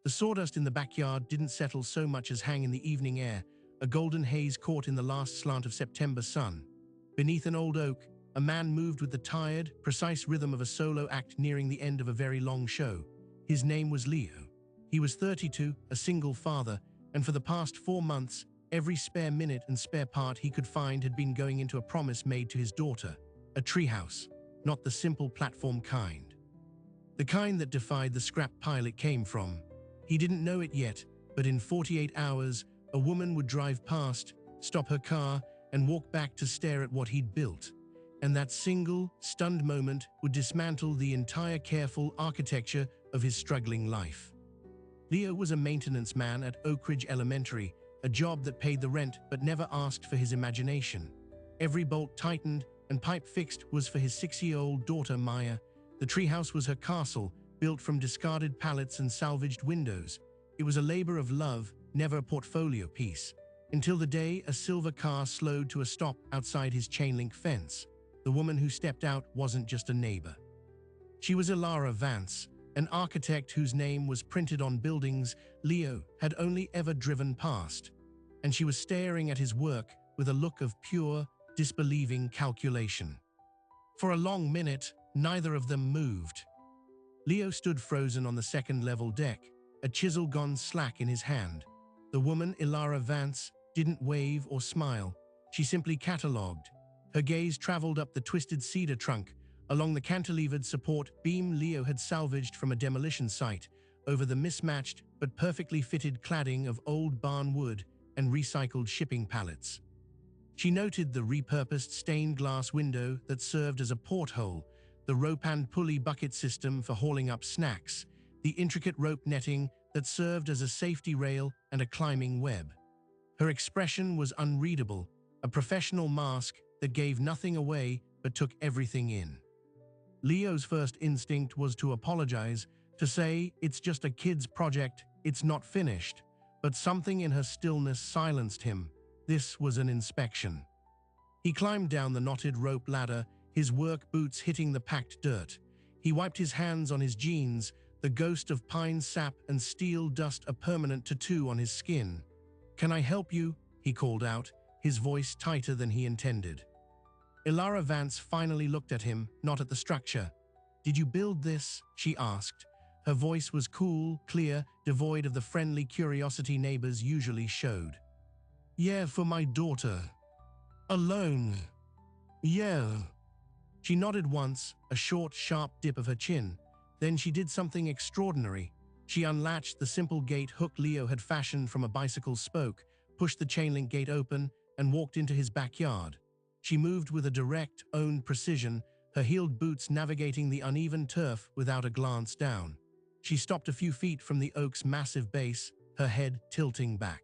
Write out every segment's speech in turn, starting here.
The sawdust in the backyard didn't settle so much as hang in the evening air, a golden haze caught in the last slant of September sun. Beneath an old oak, a man moved with the tired, precise rhythm of a solo act nearing the end of a very long show. His name was Leo. He was 32, a single father, and for the past 4 months, every spare minute and spare part he could find had been going into a promise made to his daughter, a treehouse, not the simple platform kind. The kind that defied the scrap pile it came from. He didn't know it yet, but in 48 hours, a woman would drive past, stop her car, and walk back to stare at what he'd built. And that single, stunned moment would dismantle the entire careful architecture of his struggling life. Leo was a maintenance man at Oak Ridge Elementary, a job that paid the rent but never asked for his imagination. Every bolt tightened and pipe fixed was for his 6-year-old daughter Maya. The treehouse was her castle, built from discarded pallets and salvaged windows. It was a labor of love, never a portfolio piece. Until the day a silver car slowed to a stop outside his chain-link fence. The woman who stepped out wasn't just a neighbor. She was Ilara Vance, an architect whose name was printed on buildings Leo had only ever driven past. And she was staring at his work with a look of pure, disbelieving calculation. For a long minute, neither of them moved. Leo stood frozen on the second-level deck, a chisel gone slack in his hand. The woman, Ilara Vance, didn't wave or smile. She simply catalogued. Her gaze traveled up the twisted cedar trunk, along the cantilevered support beam Leo had salvaged from a demolition site, over the mismatched but perfectly fitted cladding of old barn wood and recycled shipping pallets. She noted the repurposed stained glass window that served as a porthole, the rope and pulley bucket system for hauling up snacks, the intricate rope netting that served as a safety rail and a climbing web. Her expression was unreadable, a professional mask that gave nothing away but took everything in. Leo's first instinct was to apologize, to say, "It's just a kid's project, it's not finished," but something in her stillness silenced him. This was an inspection. He climbed down the knotted rope ladder, his work boots hitting the packed dirt. He wiped his hands on his jeans, the ghost of pine sap and steel dust a permanent tattoo on his skin. "Can I help you?" he called out, his voice tighter than he intended. Ilara Vance finally looked at him, not at the structure. "Did you build this?" she asked. Her voice was cool, clear, devoid of the friendly curiosity neighbors usually showed. "Yeah, for my daughter. Alone. Yeah." She nodded once, a short, sharp dip of her chin. Then she did something extraordinary. She unlatched the simple gate hook Leo had fashioned from a bicycle spoke, pushed the chain-link gate open, and walked into his backyard. She moved with a direct, owned precision, her heeled boots navigating the uneven turf without a glance down. She stopped a few feet from the oak's massive base, her head tilting back.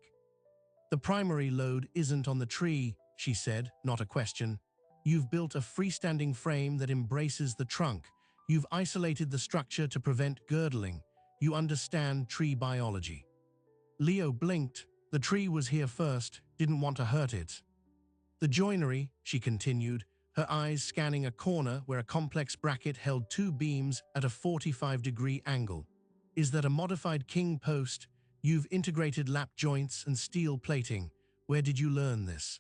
"The primary load isn't on the tree," she said, not a question. "You've built a freestanding frame that embraces the trunk. You've isolated the structure to prevent girdling. You understand tree biology." Leo blinked. The tree was here first, didn't want to hurt it. "The joinery," she continued, her eyes scanning a corner where a complex bracket held 2 beams at a 45-degree angle. "Is that a modified king post? You've integrated lap joints and steel plating. Where did you learn this?"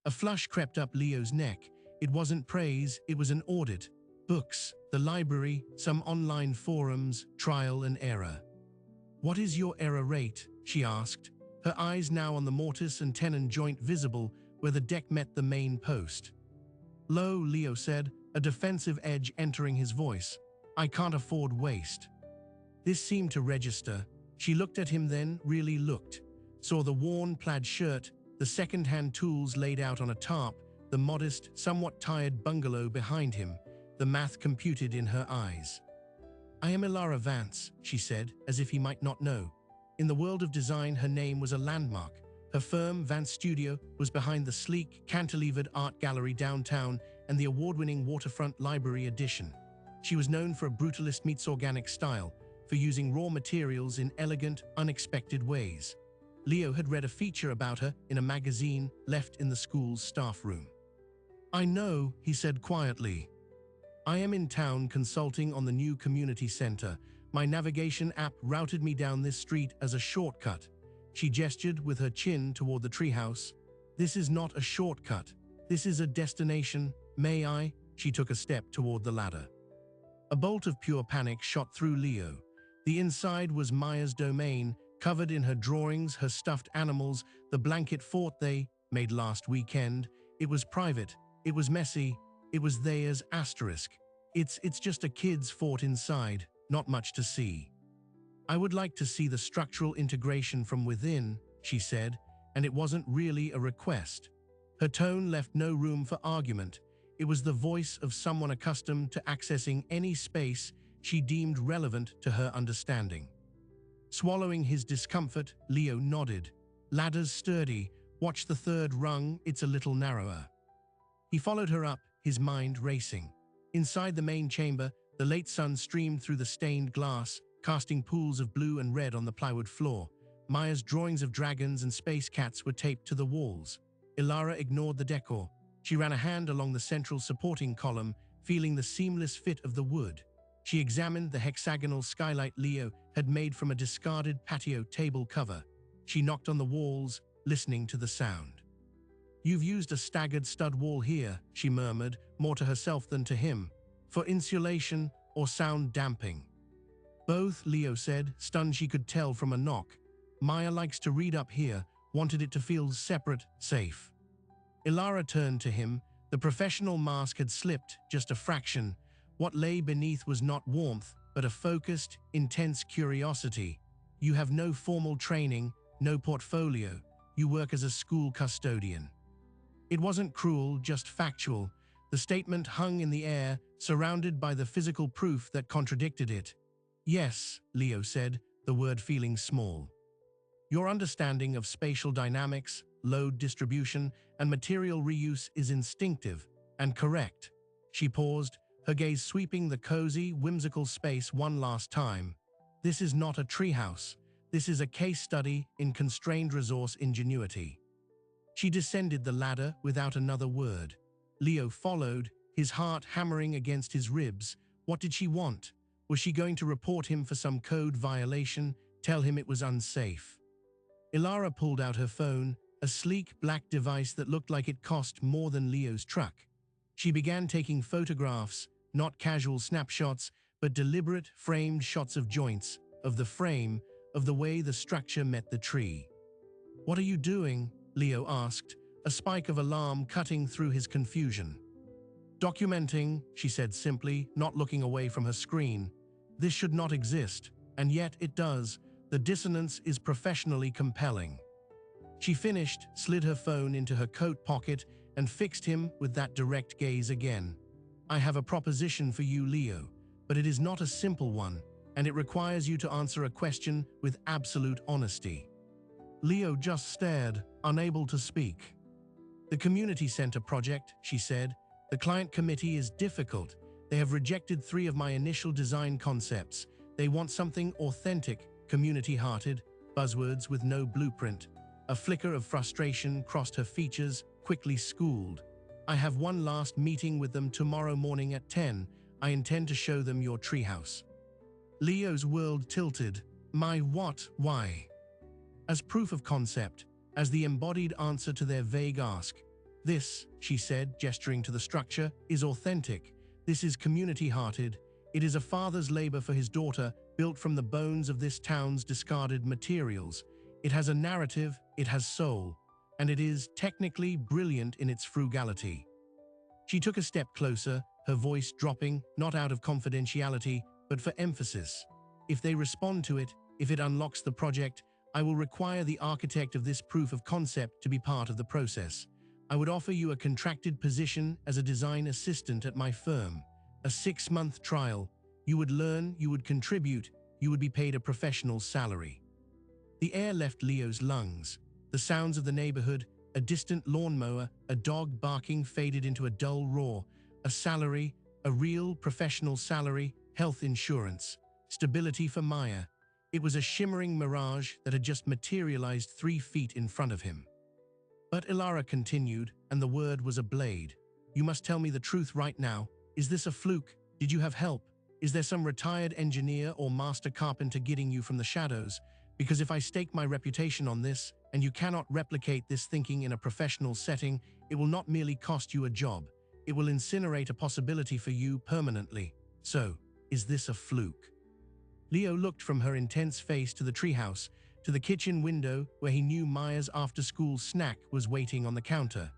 A flush crept up Leo's neck. It wasn't praise, it was an audit. Books, the library, some online forums, trial and error. "What is your error rate?" she asked, her eyes now on the mortise and tenon joint visible where the deck met the main post. "Low," Leo said, a defensive edge entering his voice. "I can't afford waste." This seemed to register. She looked at him then, really looked. Saw the worn plaid shirt, the second-hand tools laid out on a tarp, the modest, somewhat tired bungalow behind him, the math computed in her eyes. "I am Ilara Vance," she said, as if he might not know. In the world of design, her name was a landmark. Her firm, Vance Studio, was behind the sleek, cantilevered art gallery downtown and the award-winning waterfront library addition. She was known for a brutalist meets organic style, for using raw materials in elegant, unexpected ways. Leo had read a feature about her in a magazine left in the school's staff room. "I know," he said quietly. "I am in town consulting on the new community center, My navigation app routed me down this street as a shortcut. She gestured with her chin toward the treehouse. This is not a shortcut. This is a destination. May I? She took a step toward the ladder. A bolt of pure panic shot through Leo. The inside was Maya's domain, covered in her drawings, her stuffed animals, the blanket fort they made last weekend. It was private. It was messy. It was theirs, asterisk. It's just a kid's fort inside, not much to see. I would like to see the structural integration from within, she said, and it wasn't really a request. Her tone left no room for argument. It was the voice of someone accustomed to accessing any space she deemed relevant to her understanding. Swallowing his discomfort, Leo nodded. Ladder's sturdy. Watch the third rung, it's a little narrower. He followed her up, his mind racing. Inside the main chamber, the late sun streamed through the stained glass, casting pools of blue and red on the plywood floor. Maya's drawings of dragons and space cats were taped to the walls. Ilara ignored the decor. She ran a hand along the central supporting column, feeling the seamless fit of the wood. She examined the hexagonal skylight Leo had made from a discarded patio table cover. She knocked on the walls, listening to the sound. You've used a staggered stud wall here, she murmured, more to herself than to him. For insulation or sound damping? Both, Leo said, stunned she could tell from a knock. Maya likes to read up here, wanted it to feel separate, safe. Ilara turned to him. The professional mask had slipped just a fraction. What lay beneath was not warmth, but a focused, intense curiosity. You have no formal training, no portfolio. You work as a school custodian. It wasn't cruel, just factual. The statement hung in the air, surrounded by the physical proof that contradicted it. Yes, Leo said, the word feeling small. Your understanding of spatial dynamics, load distribution, and material reuse is instinctive and correct. She paused, her gaze sweeping the cozy, whimsical space one last time. This is not a treehouse. This is a case study in constrained resource ingenuity. She descended the ladder without another word. Leo followed, his heart hammering against his ribs. What did she want? Was she going to report him for some code violation, tell him it was unsafe? Ilara pulled out her phone, a sleek black device that looked like it cost more than Leo's truck. She began taking photographs, not casual snapshots, but deliberate, framed shots of joints, of the frame, of the way the structure met the tree. What are you doing? Leo asked, a spike of alarm cutting through his confusion. Documenting, she said simply, not looking away from her screen. This should not exist, and yet it does. The dissonance is professionally compelling. She finished, slid her phone into her coat pocket, and fixed him with that direct gaze again. I have a proposition for you, Leo, but it is not a simple one, and it requires you to answer a question with absolute honesty. Leo just stared, unable to speak. The community center project, she said. The client committee is difficult. They have rejected 3 of my initial design concepts. They want something authentic, community-hearted, buzzwords with no blueprint. A flicker of frustration crossed her features, quickly schooled. I have one last meeting with them tomorrow morning at 10. I intend to show them your treehouse. Leo's world tilted. My what? Why? As proof of concept, as the embodied answer to their vague ask. This, she said, gesturing to the structure, is authentic. This is community-hearted. It is a father's labor for his daughter, built from the bones of this town's discarded materials. It has a narrative, it has soul, and it is technically brilliant in its frugality. She took a step closer, her voice dropping, not out of confidentiality, but for emphasis. If they respond to it, if it unlocks the project, I will require the architect of this proof of concept to be part of the process. I would offer you a contracted position as a design assistant at my firm. A 6-month trial. You would learn, you would contribute, you would be paid a professional salary. The air left Leo's lungs. The sounds of the neighborhood, a distant lawnmower, a dog barking faded into a dull roar. A salary, a real professional salary, health insurance, stability for Maya. It was a shimmering mirage that had just materialized 3 feet in front of him. But Ilara continued, and the word was a blade. You must tell me the truth right now. Is this a fluke? Did you have help? Is there some retired engineer or master carpenter guiding you from the shadows? Because if I stake my reputation on this, and you cannot replicate this thinking in a professional setting, it will not merely cost you a job, it will incinerate a possibility for you permanently. So, is this a fluke? Leo looked from her intense face to the treehouse, to the kitchen window where he knew Maya's after-school snack was waiting on the counter.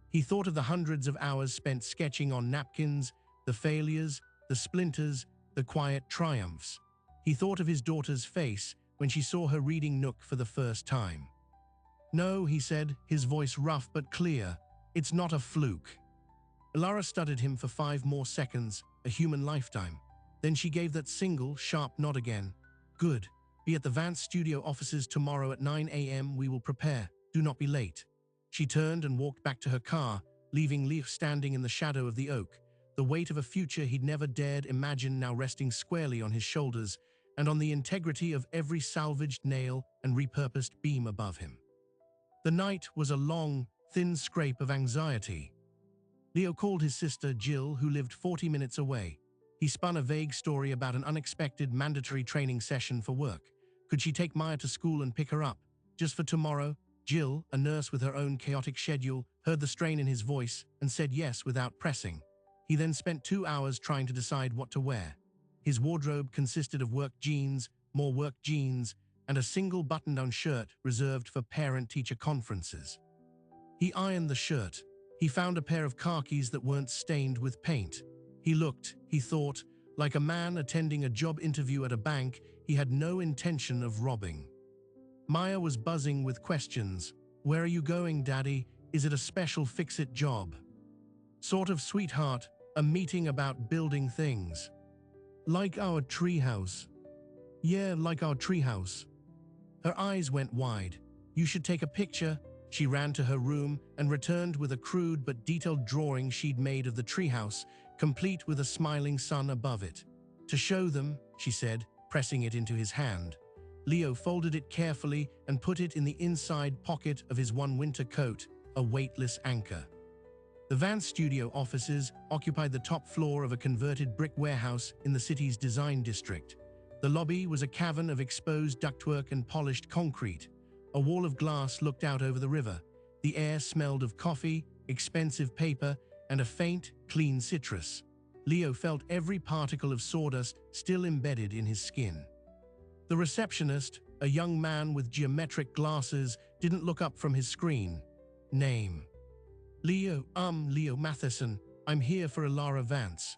He thought of the hundreds of hours spent sketching on napkins, the failures, the splinters, the quiet triumphs. He thought of his daughter's face when she saw her reading Nook for the first time. "No," he said, his voice rough but clear, "it's not a fluke." Ilara studied him for 5 more seconds, a human lifetime. Then she gave that single, sharp nod again. "Good. Be at the Vance studio offices tomorrow at 9 a.m. We will prepare. Do not be late." She turned and walked back to her car, leaving Leo standing in the shadow of the oak, the weight of a future he'd never dared imagine now resting squarely on his shoulders and on the integrity of every salvaged nail and repurposed beam above him. The night was a long, thin scrape of anxiety. Leo called his sister, Jill, who lived 40 minutes away. He spun a vague story about an unexpected mandatory training session for work. Could she take Maya to school and pick her up? Just for tomorrow? Jill, a nurse with her own chaotic schedule, heard the strain in his voice and said yes without pressing. He then spent 2 hours trying to decide what to wear. His wardrobe consisted of work jeans, more work jeans, and a single button-down shirt reserved for parent-teacher conferences. He ironed the shirt. He found a pair of khakis that weren't stained with paint. He looked, he thought, like a man attending a job interview at a bank he had no intention of robbing. Maya was buzzing with questions. "Where are you going, Daddy? Is it a special fix-it job?" "Sort of, sweetheart. A meeting about building things." "Like our treehouse." "Yeah, like our treehouse." Her eyes went wide. "You should take a picture." She ran to her room and returned with a crude but detailed drawing she'd made of the treehouse, complete with a smiling sun above it. "To show them," she said, pressing it into his hand. Leo folded it carefully and put it in the inside pocket of his one winter coat, a weightless anchor. The Vance studio offices occupied the top floor of a converted brick warehouse in the city's design district. The lobby was a cavern of exposed ductwork and polished concrete. A wall of glass looked out over the river. The air smelled of coffee, expensive paper, and a faint, clean citrus. Leo felt every particle of sawdust still embedded in his skin. The receptionist, a young man with geometric glasses, didn't look up from his screen. "Name?" Leo Matheson. I'm here for Ilara Vance."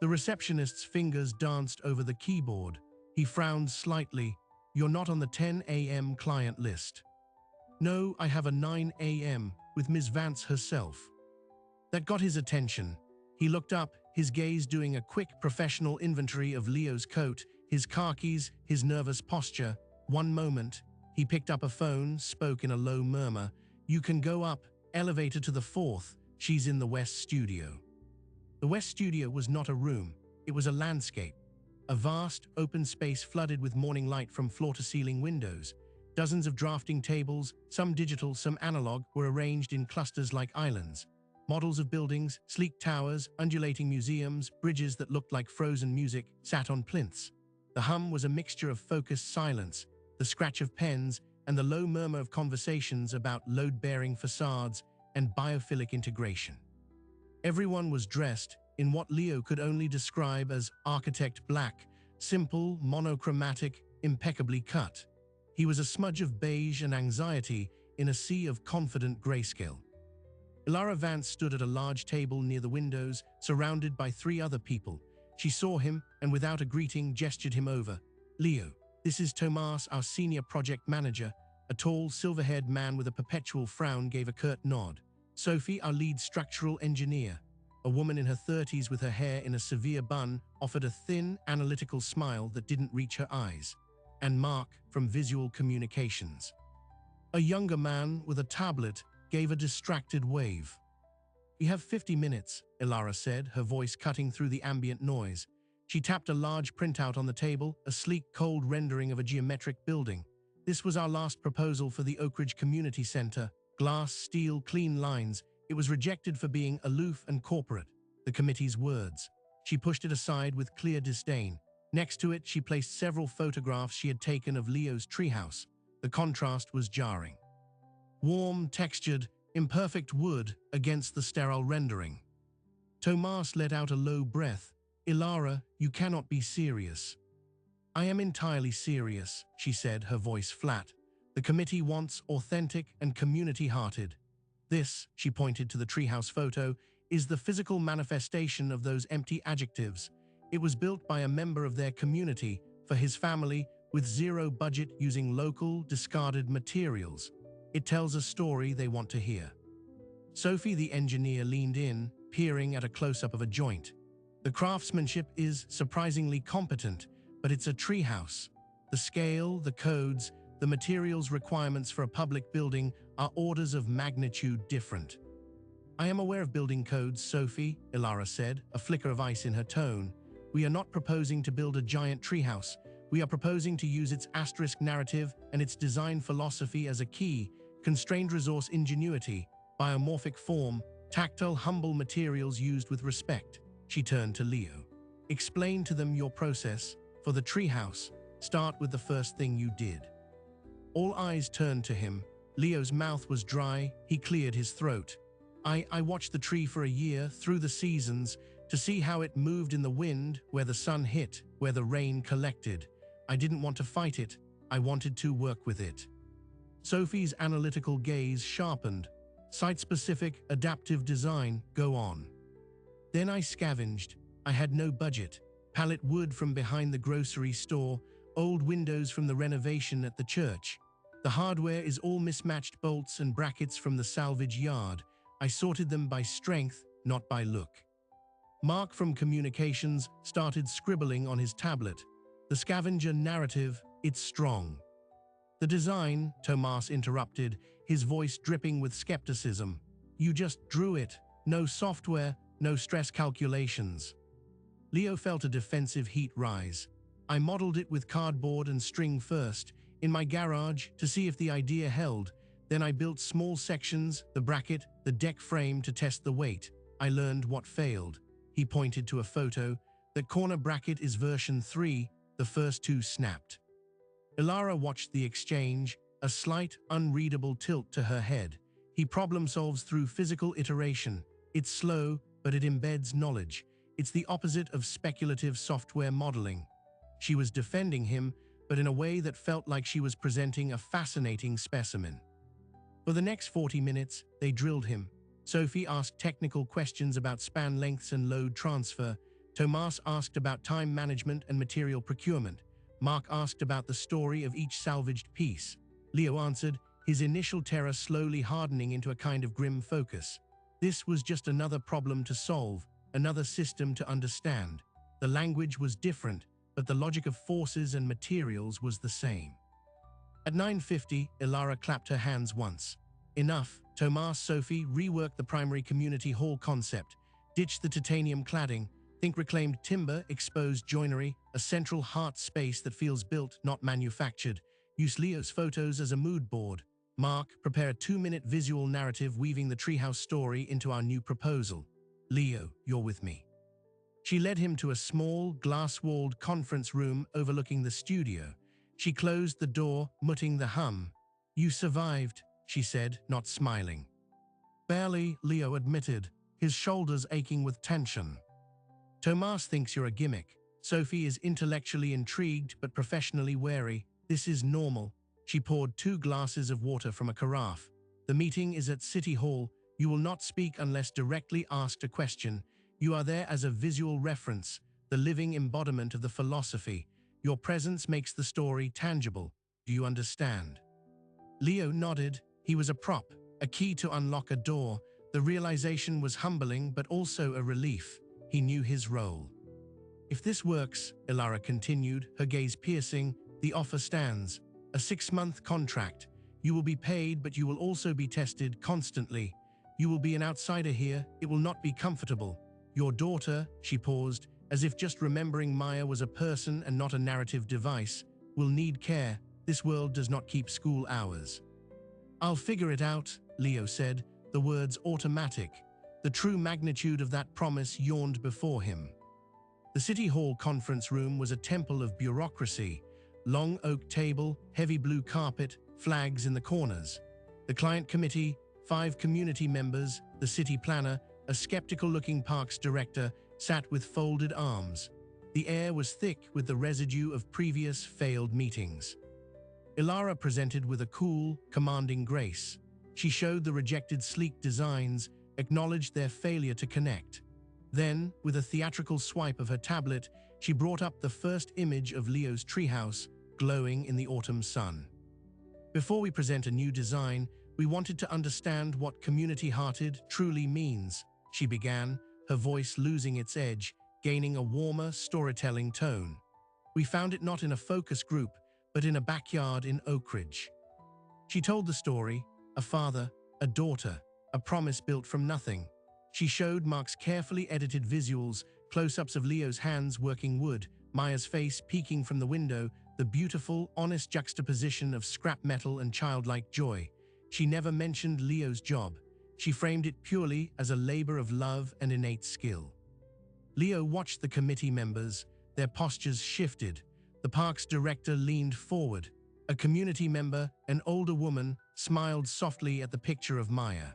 The receptionist's fingers danced over the keyboard. He frowned slightly. "You're not on the 10 a.m. client list." "No, I have a 9 a.m. with Ms. Vance herself." That got his attention. He looked up, his gaze doing a quick professional inventory of Leo's coat, his khakis, his nervous posture. One moment, he picked up a phone, spoke in a low murmur. "You can go up, elevator to the 4th, she's in the West Studio." The West Studio was not a room, it was a landscape. A vast, open space flooded with morning light from floor-to-ceiling windows. Dozens of drafting tables, some digital, some analog, were arranged in clusters like islands. Models of buildings, sleek towers, undulating museums, bridges that looked like frozen music, sat on plinths. The hum was a mixture of focused silence, the scratch of pens, and the low murmur of conversations about load-bearing facades and biophilic integration. Everyone was dressed in what Leo could only describe as architect black, simple, monochromatic, impeccably cut. He was a smudge of beige and anxiety in a sea of confident grayscale. Ilara Vance stood at a large table near the windows, surrounded by 3 other people. She saw him and without a greeting gestured him over. "Leo, this is Tomas, our senior project manager." A tall, silver-haired man with a perpetual frown gave a curt nod. "Sophie, our lead structural engineer." A woman in her 30s with her hair in a severe bun offered a thin, analytical smile that didn't reach her eyes. "And Mark, from Visual Communications." A younger man with a tablet gave a distracted wave. "We have 50 minutes, Ilara said, her voice cutting through the ambient noise. She tapped a large printout on the table, a sleek, cold rendering of a geometric building. "This was our last proposal for the Oak Ridge Community Center. Glass, steel, clean lines. It was rejected for being aloof and corporate." The committee's words. She pushed it aside with clear disdain. Next to it, she placed several photographs she had taken of Leo's treehouse. The contrast was jarring. Warm, textured, imperfect wood against the sterile rendering. Tomas let out a low breath. "Ilara, you cannot be serious." "I am entirely serious," she said, her voice flat. "The committee wants authentic and community-hearted. This," she pointed to the treehouse photo, "is the physical manifestation of those empty adjectives. It was built by a member of their community, for his family, with zero budget using local, discarded materials. It tells a story they want to hear." Sophie, the engineer, leaned in, peering at a close-up of a joint. "The craftsmanship is surprisingly competent, but it's a treehouse. The scale, the codes, the materials requirements for a public building are orders of magnitude different." "I am aware of building codes, Sophie," Ilara said, a flicker of ice in her tone. "We are not proposing to build a giant treehouse. We are proposing to use its asterisk narrative and its design philosophy as a key: constrained resource ingenuity, biomorphic form, tactile, humble materials used with respect." She turned to Leo. "Explain to them your process. For the treehouse, start with the first thing you did." All eyes turned to him. Leo's mouth was dry. He cleared his throat. I watched the tree for a year, through the seasons, to see how it moved in the wind, where the sun hit, where the rain collected. I didn't want to fight it. I wanted to work with it." Sophie's analytical gaze sharpened. "Site-specific, adaptive design, go on." "Then I scavenged. I had no budget. Pallet wood from behind the grocery store, old windows from the renovation at the church. The hardware is all mismatched bolts and brackets from the salvage yard. I sorted them by strength, not by look." Mark from communications started scribbling on his tablet. "The scavenger narrative, it's strong." "The design," Tomas interrupted, his voice dripping with skepticism. "You just drew it. No software, no stress calculations." Leo felt a defensive heat rise. "I modeled it with cardboard and string first, in my garage, to see if the idea held. Then I built small sections, the bracket, the deck frame, to test the weight. I learned what failed." He pointed to a photo. "The corner bracket is version 3, the first two snapped." Ilara watched the exchange, a slight, unreadable tilt to her head. "He problem solves through physical iteration. It's slow, but it embeds knowledge. It's the opposite of speculative software modeling." She was defending him, but in a way that felt like she was presenting a fascinating specimen. For the next 40 minutes, they drilled him. Sophie asked technical questions about span lengths and load transfer. Tomas asked about time management and material procurement. Mark asked about the story of each salvaged piece. Leo answered, his initial terror slowly hardening into a kind of grim focus. This was just another problem to solve, another system to understand. The language was different, but the logic of forces and materials was the same. At 9:50, Ilara clapped her hands once. "Enough." Tomas, Sophie, reworked the primary community hall concept. Ditch the titanium cladding. Think reclaimed timber, exposed joinery, a central heart space that feels built, not manufactured. Use Leo's photos as a mood board. Mark, prepare a 2-minute visual narrative weaving the treehouse story into our new proposal. Leo, you're with me. She led him to a small, glass-walled conference room overlooking the studio. She closed the door, muting the hum. "You survived," she said, not smiling. "Barely," Leo admitted, his shoulders aching with tension. "Tomas thinks you're a gimmick." Sophie is intellectually intrigued but professionally wary. "This is normal." She poured 2 glasses of water from a carafe. "The meeting is at City Hall. You will not speak unless directly asked a question. You are there as a visual reference, the living embodiment of the philosophy. Your presence makes the story tangible. Do you understand?" Leo nodded. He was a prop, a key to unlock a door. The realization was humbling but also a relief. He knew his role. "If this works," Ilara continued, her gaze piercing, "the offer stands. A 6-month contract. You will be paid, but you will also be tested constantly. You will be an outsider here. It will not be comfortable. Your daughter," she paused, as if just remembering Maya was a person and not a narrative device, "will need care. This world does not keep school hours." "I'll figure it out," Leo said, the words automatic. The true magnitude of that promise yawned before him. The City Hall conference room was a temple of bureaucracy. Long oak table, heavy blue carpet, flags in the corners. The client committee, 5 community members, the city planner, a skeptical-looking parks director, sat with folded arms. The air was thick with the residue of previous failed meetings. Ilara presented with a cool, commanding grace. She showed the rejected sleek designs, acknowledged their failure to connect. Then, with a theatrical swipe of her tablet, she brought up the first image of Leo's treehouse, glowing in the autumn sun. Before we present a new design, we wanted to understand what community-hearted truly means, she began, her voice losing its edge, gaining a warmer, storytelling tone. We found it not in a focus group, but in a backyard in Oak Ridge. She told the story, a father, a daughter, a promise built from nothing. She showed Mark's carefully edited visuals, close-ups of Leo's hands working wood, Maya's face peeking from the window, the beautiful, honest juxtaposition of scrap metal and childlike joy. She never mentioned Leo's job. She framed it purely as a labor of love and innate skill. Leo watched the committee members. Their postures shifted. The parks director leaned forward. A community member, an older woman, smiled softly at the picture of Maya.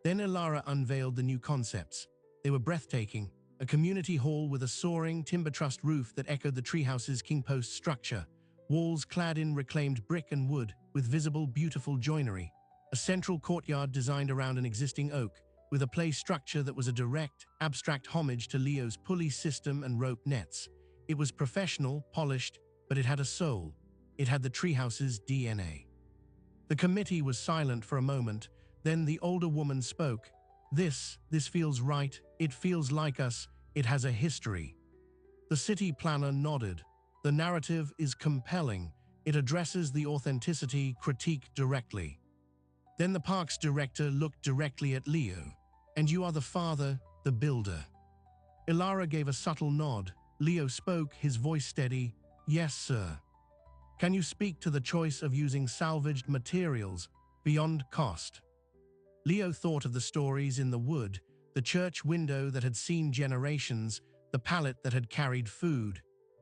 Then Ilara unveiled the new concepts. They were breathtaking. A community hall with a soaring timber trussed roof that echoed the treehouse's king post structure. Walls clad in reclaimed brick and wood, with visible, beautiful joinery. A central courtyard designed around an existing oak, with a play structure that was a direct, abstract homage to Leo's pulley system and rope nets. It was professional, polished, but it had a soul. It had the treehouse's DNA. The committee was silent for a moment. Then the older woman spoke. This feels right. It feels like us. It has a history. The city planner nodded. The narrative is compelling. It addresses the authenticity critique directly. Then the parks director looked directly at Leo. And you are the father, the builder. Ilara gave a subtle nod. Leo spoke, his voice steady. Yes, sir. Can you speak to the choice of using salvaged materials beyond cost? Leo thought of the stories in the wood, the church window that had seen generations, the pallet that had carried food.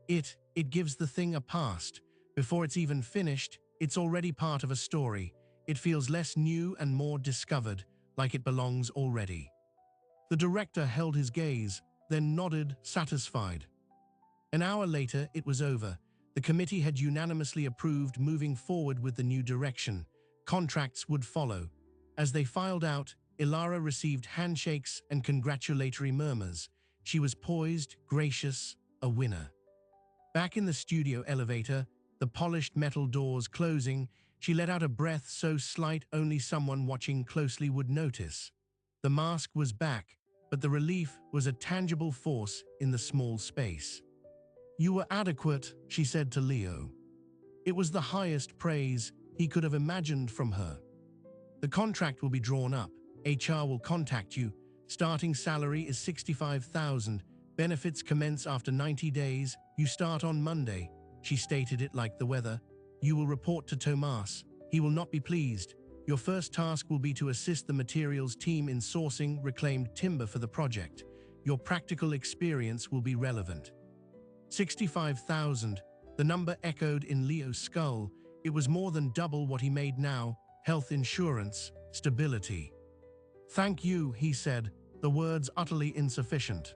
It gives the thing a past. Before it's even finished, it's already part of a story. It feels less new and more discovered, like it belongs already. The director held his gaze, then nodded, satisfied. An hour later, it was over. The committee had unanimously approved moving forward with the new direction. Contracts would follow. As they filed out, Ilara received handshakes and congratulatory murmurs. She was poised, gracious, a winner. Back in the studio elevator, the polished metal doors closing, she let out a breath so slight only someone watching closely would notice. The mask was back, but the relief was a tangible force in the small space. You were adequate, she said to Leo. It was the highest praise he could have imagined from her. The contract will be drawn up. HR will contact you. Starting salary is $65,000. Benefits commence after 90 days. You start on Monday. She stated it like the weather. You will report to Tomas. He will not be pleased. Your first task will be to assist the materials team in sourcing reclaimed timber for the project. Your practical experience will be relevant. 65,000. The number echoed in Leo's skull. It was more than double what he made now. Health insurance, stability. Thank you, he said, the words utterly insufficient.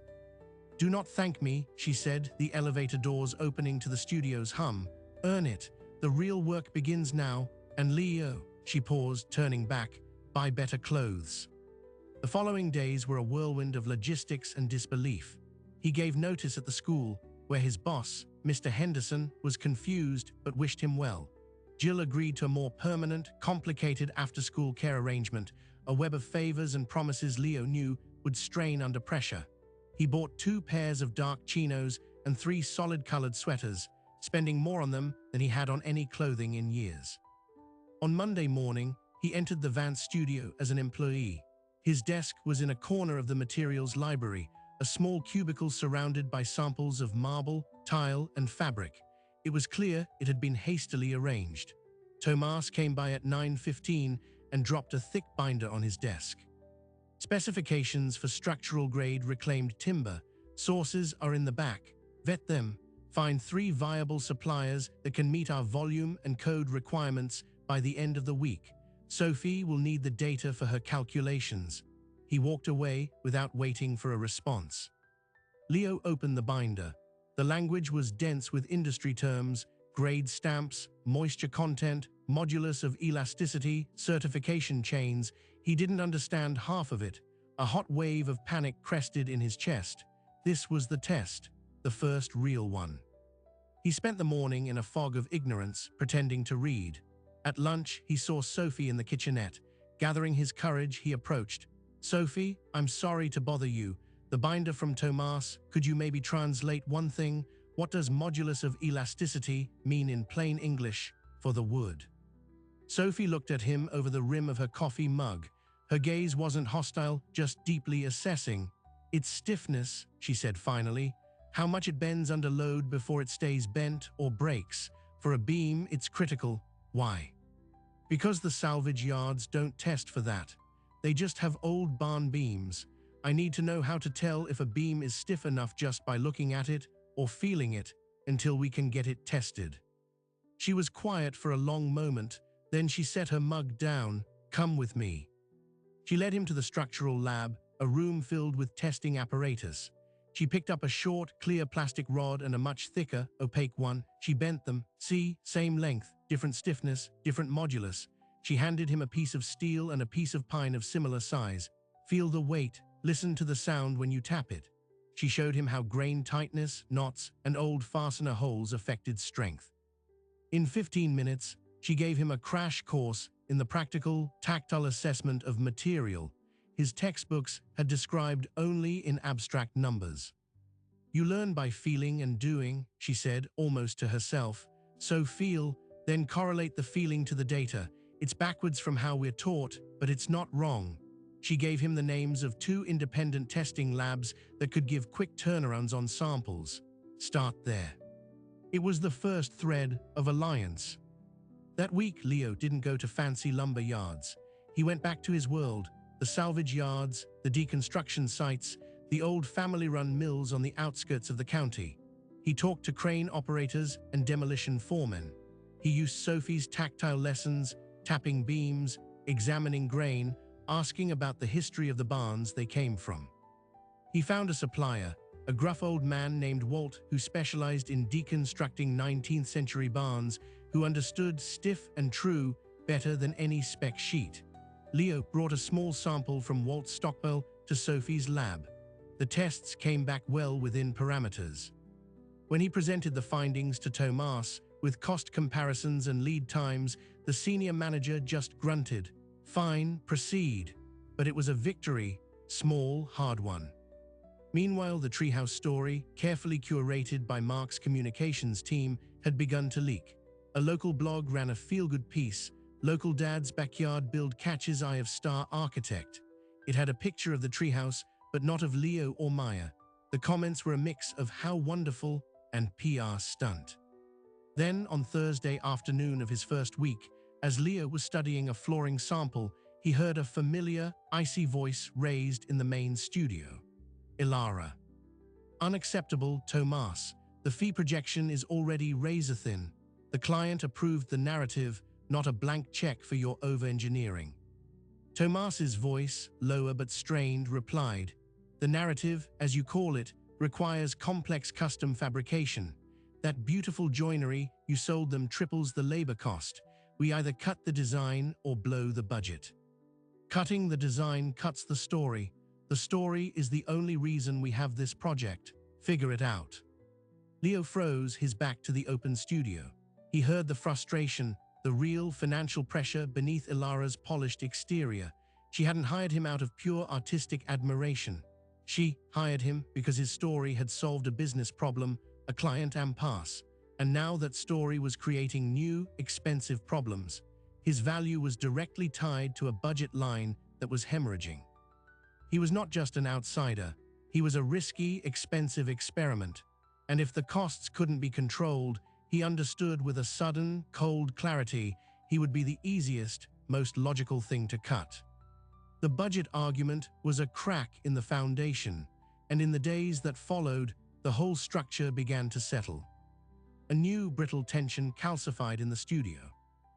Do not thank me, she said, the elevator doors opening to the studio's hum. Earn it. The real work begins now. And Leo, she paused, turning back, buy better clothes. The following days were a whirlwind of logistics and disbelief. He gave notice at the school, where his boss, Mr. Henderson, was confused but wished him well. Jill agreed to a more permanent, complicated after-school care arrangement, a web of favors and promises Leo knew would strain under pressure. He bought 2 pairs of dark chinos and 3 solid-colored sweaters, spending more on them than he had on any clothing in years. On Monday morning, he entered the Vance studio as an employee. His desk was in a corner of the materials library, a small cubicle surrounded by samples of marble, tile, and fabric. It was clear it had been hastily arranged. Tomas came by at 9:15 and dropped a thick binder on his desk. Specifications for structural-grade reclaimed timber, Sources are in the back. Vet them. Find 3 viable suppliers that can meet our volume and code requirements by the end of the week. Sophie will need the data for her calculations." He walked away without waiting for a response. Leo opened the binder. The language was dense with industry terms, grade stamps, moisture content, modulus of elasticity, certification chains. He didn't understand half of it. A hot wave of panic crested in his chest. This was the test, the first real one. He spent the morning in a fog of ignorance, pretending to read. At lunch, he saw Sophie in the kitchenette. Gathering his courage, he approached. "Sophie, I'm sorry to bother you. The binder from Tomas, could you maybe translate one thing? What does modulus of elasticity mean in plain English for the wood?" Sophie looked at him over the rim of her coffee mug. Her gaze wasn't hostile, just deeply assessing. "Its stiffness," she said finally. "How much it bends under load before it stays bent or breaks. For a beam, it's critical. Why?" "Because the salvage yards don't test for that. They just have old barn beams. I need to know how to tell if a beam is stiff enough just by looking at it or feeling it until we can get it tested." She was quiet for a long moment, then she set her mug down. "Come with me." She led him to the structural lab, a room filled with testing apparatus. She picked up a short, clear plastic rod and a much thicker, opaque one. She bent them. "See, same length, different stiffness, different modulus." She handed him a piece of steel and a piece of pine of similar size. "Feel the weight. Listen to the sound when you tap it." She showed him how grain tightness, knots, and old fastener holes affected strength. In 15 minutes, she gave him a crash course in the practical, tactile assessment of material his textbooks had described only in abstract numbers. "You learn by feeling and doing," she said, almost to herself. "So feel, then correlate the feeling to the data. It's backwards from how we're taught, but it's not wrong." She gave him the names of 2 independent testing labs that could give quick turnarounds on samples. "Start there." It was the first thread of alliance. That week, Leo didn't go to fancy lumber yards. He went back to his world, the salvage yards, the deconstruction sites, the old family-run mills on the outskirts of the county. He talked to crane operators and demolition foremen. He used Sophie's tactile lessons, tapping beams, examining grain, asking about the history of the barns they came from. He found a supplier, a gruff old man named Walt who specialized in deconstructing 19th century barns, who understood stiff and true better than any spec sheet. Leo brought a small sample from Walt's stockpile to Sophie's lab. The tests came back well within parameters. When he presented the findings to Tomas, with cost comparisons and lead times, the senior manager just grunted. "Fine, proceed." But it was a victory, small, hard one. Meanwhile, the Treehouse story, carefully curated by Mark's communications team, had begun to leak. A local blog ran a feel-good piece, "Local Dad's Backyard Build Catches Eye of Star Architect." It had a picture of the treehouse, but not of Leo or Maya. The comments were a mix of "how wonderful" and "PR stunt." Then, on Thursday afternoon of his first week, as Leo was studying a flooring sample, he heard a familiar, icy voice raised in the main studio. "Ilara." "Unacceptable, Tomas. The fee projection is already razor-thin. The client approved the narrative, not a blank check for your over-engineering." Tomas's voice, lower but strained, replied, "The narrative, as you call it, requires complex custom fabrication. That beautiful joinery you sold them triples the labor cost. We either cut the design or blow the budget. Cutting the design cuts the story. The story is the only reason we have this project. Figure it out." Leo froze, his back to the open studio. He heard the frustration, the real financial pressure beneath Ilara's polished exterior. She hadn't hired him out of pure artistic admiration. She hired him because his story had solved a business problem, a client impasse. And now that story was creating new, expensive problems. His value was directly tied to a budget line that was hemorrhaging. He was not just an outsider. He was a risky, expensive experiment. And if the costs couldn't be controlled, he understood with a sudden, cold clarity he would be the easiest, most logical thing to cut. The budget argument was a crack in the foundation. And in the days that followed, the whole structure began to settle. A new brittle tension calcified in the studio.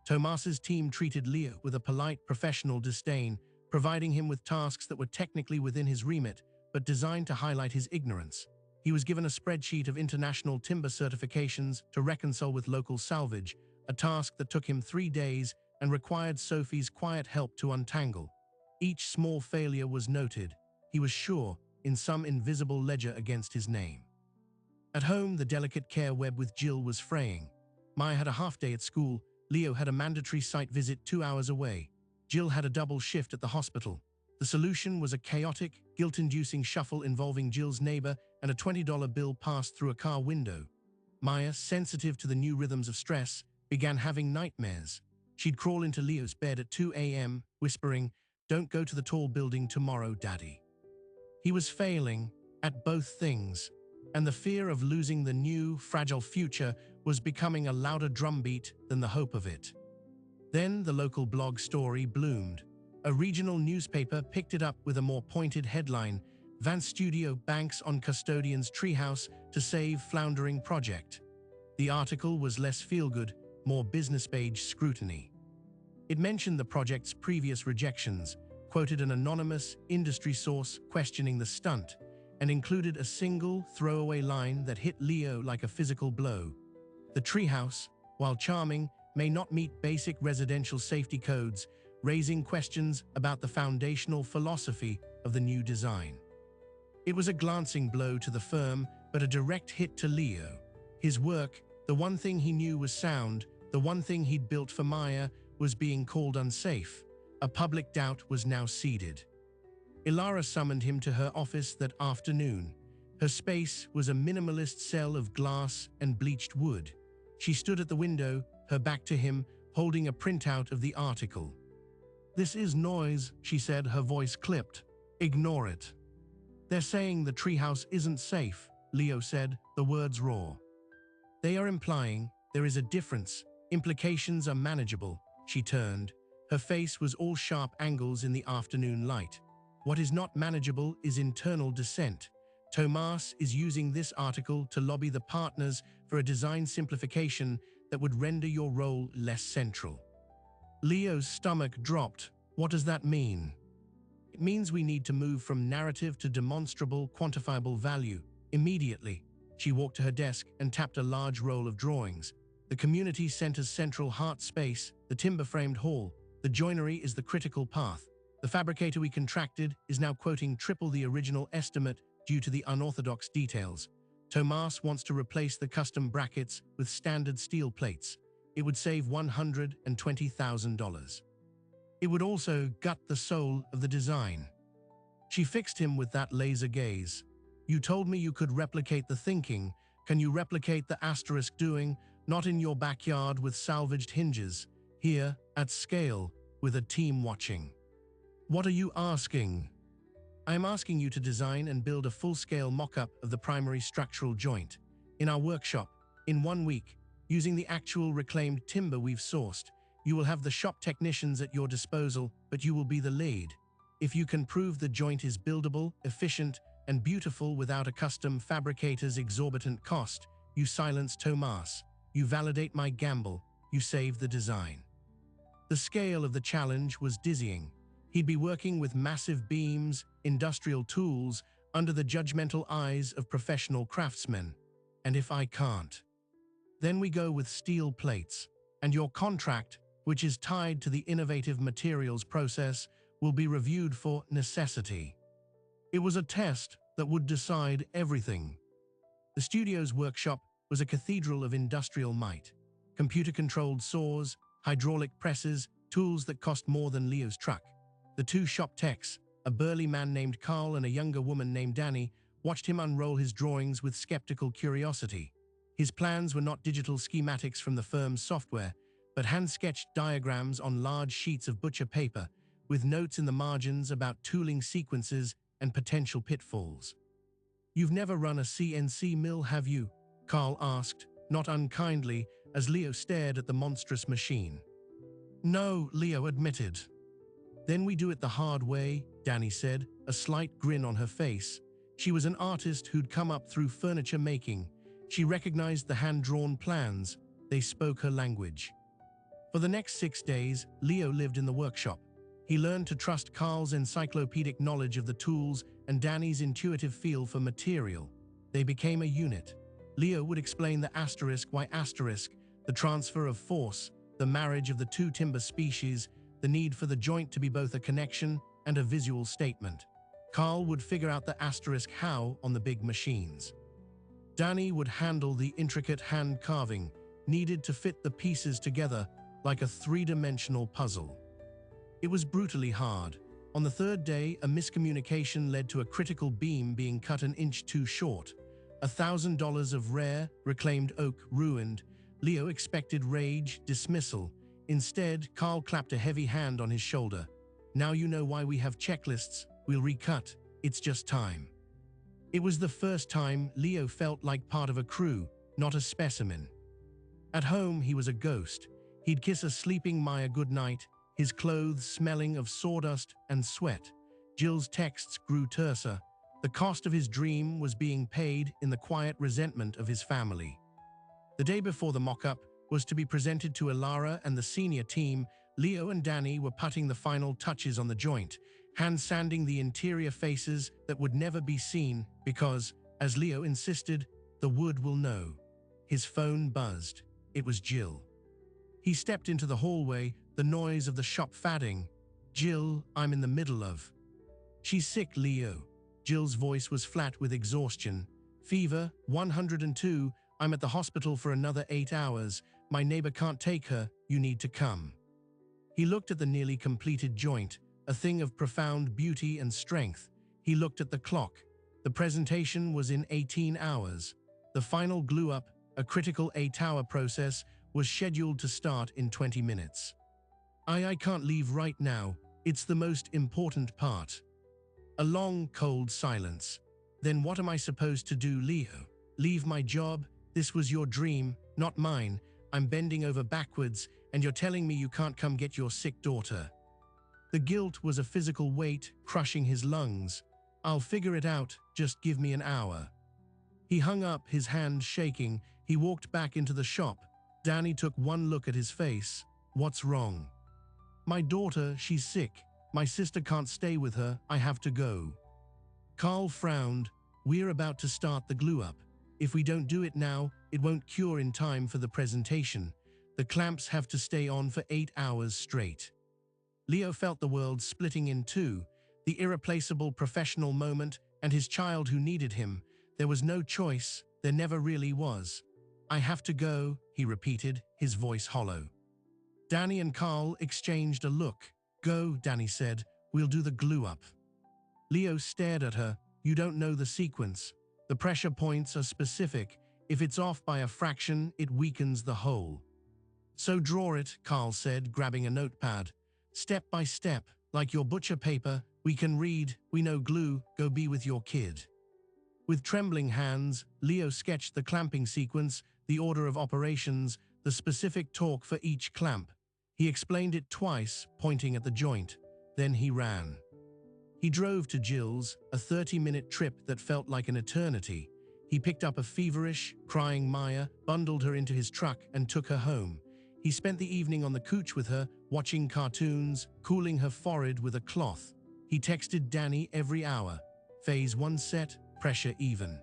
Tomas's team treated Leo with a polite, professional disdain, providing him with tasks that were technically within his remit, but designed to highlight his ignorance. He was given a spreadsheet of international timber certifications to reconcile with local salvage, a task that took him 3 days and required Sophie's quiet help to untangle. Each small failure was noted, he was sure, in some invisible ledger against his name. At home, the delicate care web with Jill was fraying. Maya had a half-day at school, Leo had a mandatory site visit 2 hours away. Jill had a double shift at the hospital. The solution was a chaotic, guilt-inducing shuffle involving Jill's neighbor and a $20 bill passed through a car window. Maya, sensitive to the new rhythms of stress, began having nightmares. She'd crawl into Leo's bed at 2 a.m., whispering, "Don't go to the tall building tomorrow, Daddy." He was failing at both things, and the fear of losing the new, fragile future was becoming a louder drumbeat than the hope of it. Then the local blog story bloomed. A regional newspaper picked it up with a more pointed headline, "Van Studio banks on custodian's treehouse to save floundering project." The article was less feel-good, more business-page scrutiny. It mentioned the project's previous rejections, quoted an anonymous industry source questioning the stunt, and included a single throwaway line that hit Leo like a physical blow. The treehouse, while charming, may not meet basic residential safety codes, raising questions about the foundational philosophy of the new design. It was a glancing blow to the firm, but a direct hit to Leo. His work, the one thing he knew was sound, the one thing he'd built for Maya, was being called unsafe. A public doubt was now seeded. Ilara summoned him to her office that afternoon. Her space was a minimalist cell of glass and bleached wood. She stood at the window, her back to him, holding a printout of the article. "This is noise," she said, her voice clipped. "Ignore it." "They're saying the treehouse isn't safe," Leo said, the words raw. "They are implying there is a difference. Implications are manageable." She turned. Her face was all sharp angles in the afternoon light. "What is not manageable is internal dissent. Tomas is using this article to lobby the partners for a design simplification that would render your role less central." Leo's stomach dropped. "What does that mean?" "It means we need to move from narrative to demonstrable, quantifiable value, immediately." She walked to her desk and tapped a large roll of drawings. The community center's central heart space, the timber-framed hall, the joinery is the critical path. The fabricator we contracted is now quoting triple the original estimate due to the unorthodox details. Tomas wants to replace the custom brackets with standard steel plates. It would save $120,000. It would also gut the soul of the design. She fixed him with that laser gaze. "You told me you could replicate the thinking. Can you replicate the asterisk doing, not in your backyard with salvaged hinges, here, at scale, with a team watching?" "What are you asking?" "I am asking you to design and build a full-scale mock-up of the primary structural joint. In our workshop, in 1 week, using the actual reclaimed timber we've sourced. You will have the shop technicians at your disposal, but you will be the lead. If you can prove the joint is buildable, efficient, and beautiful without a custom fabricator's exorbitant cost, you silence Tomas. You validate my gamble. You save the design." The scale of the challenge was dizzying. He'd be working with massive beams, industrial tools, under the judgmental eyes of professional craftsmen. "And if I can't? Then we go with steel plates, and your contract, which is tied to the innovative materials process, will be reviewed for necessity." It was a test that would decide everything. The studio's workshop was a cathedral of industrial might. Computer-controlled saws, hydraulic presses, tools that cost more than Leo's truck. The two shop techs, a burly man named Carl and a younger woman named Danny, watched him unroll his drawings with skeptical curiosity. His plans were not digital schematics from the firm's software, but hand-sketched diagrams on large sheets of butcher paper, with notes in the margins about tooling sequences and potential pitfalls. "You've never run a CNC mill, have you?" Carl asked, not unkindly, as Leo stared at the monstrous machine. "No," Leo admitted. "Then we do it the hard way," Danny said, a slight grin on her face. She was an artist who'd come up through furniture making. She recognized the hand-drawn plans. They spoke her language. For the next 6 days, Leo lived in the workshop. He learned to trust Carl's encyclopedic knowledge of the tools and Danny's intuitive feel for material. They became a unit. Leo would explain the asterisk by asterisk, the transfer of force, the marriage of the two timber species, the need for the joint to be both a connection and a visual statement. Carl would figure out the asterisk how on the big machines. Danny would handle the intricate hand carving needed to fit the pieces together like a three-dimensional puzzle. It was brutally hard. On the third day, a miscommunication led to a critical beam being cut an inch too short. $1,000 of rare, reclaimed oak ruined. Leo expected rage, dismissal. Instead, Carl clapped a heavy hand on his shoulder. Now you know why we have checklists. We'll recut. It's just time. It was the first time Leo felt like part of a crew, not a specimen. At home, he was a ghost. He'd kiss a sleeping Maya goodnight, his clothes smelling of sawdust and sweat. Jill's texts grew terser. The cost of his dream was being paid in the quiet resentment of his family. The day before the mock-up was to be presented to Ilara and the senior team. Leo and Danny were putting the final touches on the joint, hand-sanding the interior faces that would never be seen because, as Leo insisted, the wood will know. His phone buzzed. It was Jill. He stepped into the hallway, the noise of the shop fadding. "Jill, I'm in the middle of..." "She's sick, Leo." Jill's voice was flat with exhaustion. "Fever, 102. I'm at the hospital for another 8 hours. My neighbor can't take her. You need to come." He looked at the nearly completed joint, a thing of profound beauty and strength. He looked at the clock. The presentation was in 18 hours. The final glue-up, a critical 8-hour process, was scheduled to start in 20 minutes. I can't leave right now. It's the most important part." A long, cold silence. "Then what am I supposed to do, Leo? Leave my job? This was your dream, not mine. I'm bending over backwards, and you're telling me you can't come get your sick daughter." The guilt was a physical weight crushing his lungs. "I'll figure it out, just give me an hour." He hung up, his hand shaking. He walked back into the shop. Danny took one look at his face. "What's wrong?" "My daughter, she's sick. My sister can't stay with her. I have to go." Carl frowned. "We're about to start the glue-up. If we don't do it now, it won't cure in time for the presentation. The clamps have to stay on for 8 hours straight." Leo felt the world splitting in two, the irreplaceable professional moment and his child who needed him. There was no choice. There never really was. "I have to go," he repeated, his voice hollow. Danny and Carl exchanged a look. "Go," Danny said. "We'll do the glue-up." Leo stared at her. "You don't know the sequence. The pressure points are specific. If it's off by a fraction, it weakens the whole." "So draw it," Carl said, grabbing a notepad. "Step by step, like your butcher paper. We can read. We know glue. Go be with your kid." With trembling hands, Leo sketched the clamping sequence, the order of operations, the specific torque for each clamp. He explained it twice, pointing at the joint. Then he ran. He drove to Jill's, a 30-minute trip that felt like an eternity. He picked up a feverish, crying Maya, bundled her into his truck, and took her home. He spent the evening on the couch with her, watching cartoons, cooling her forehead with a cloth. He texted Danny every hour. "Phase 1 set, pressure even."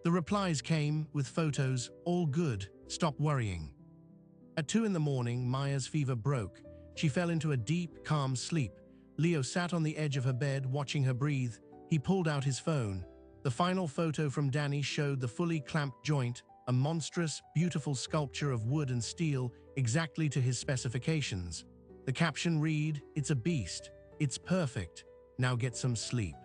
The replies came, with photos, "All good, stop worrying." At 2 in the morning, Maya's fever broke. She fell into a deep, calm sleep. Leo sat on the edge of her bed, watching her breathe. He pulled out his phone. The final photo from Danny showed the fully clamped joint, a monstrous, beautiful sculpture of wood and steel, exactly to his specifications. The caption read, "It's a beast. It's perfect. Now get some sleep."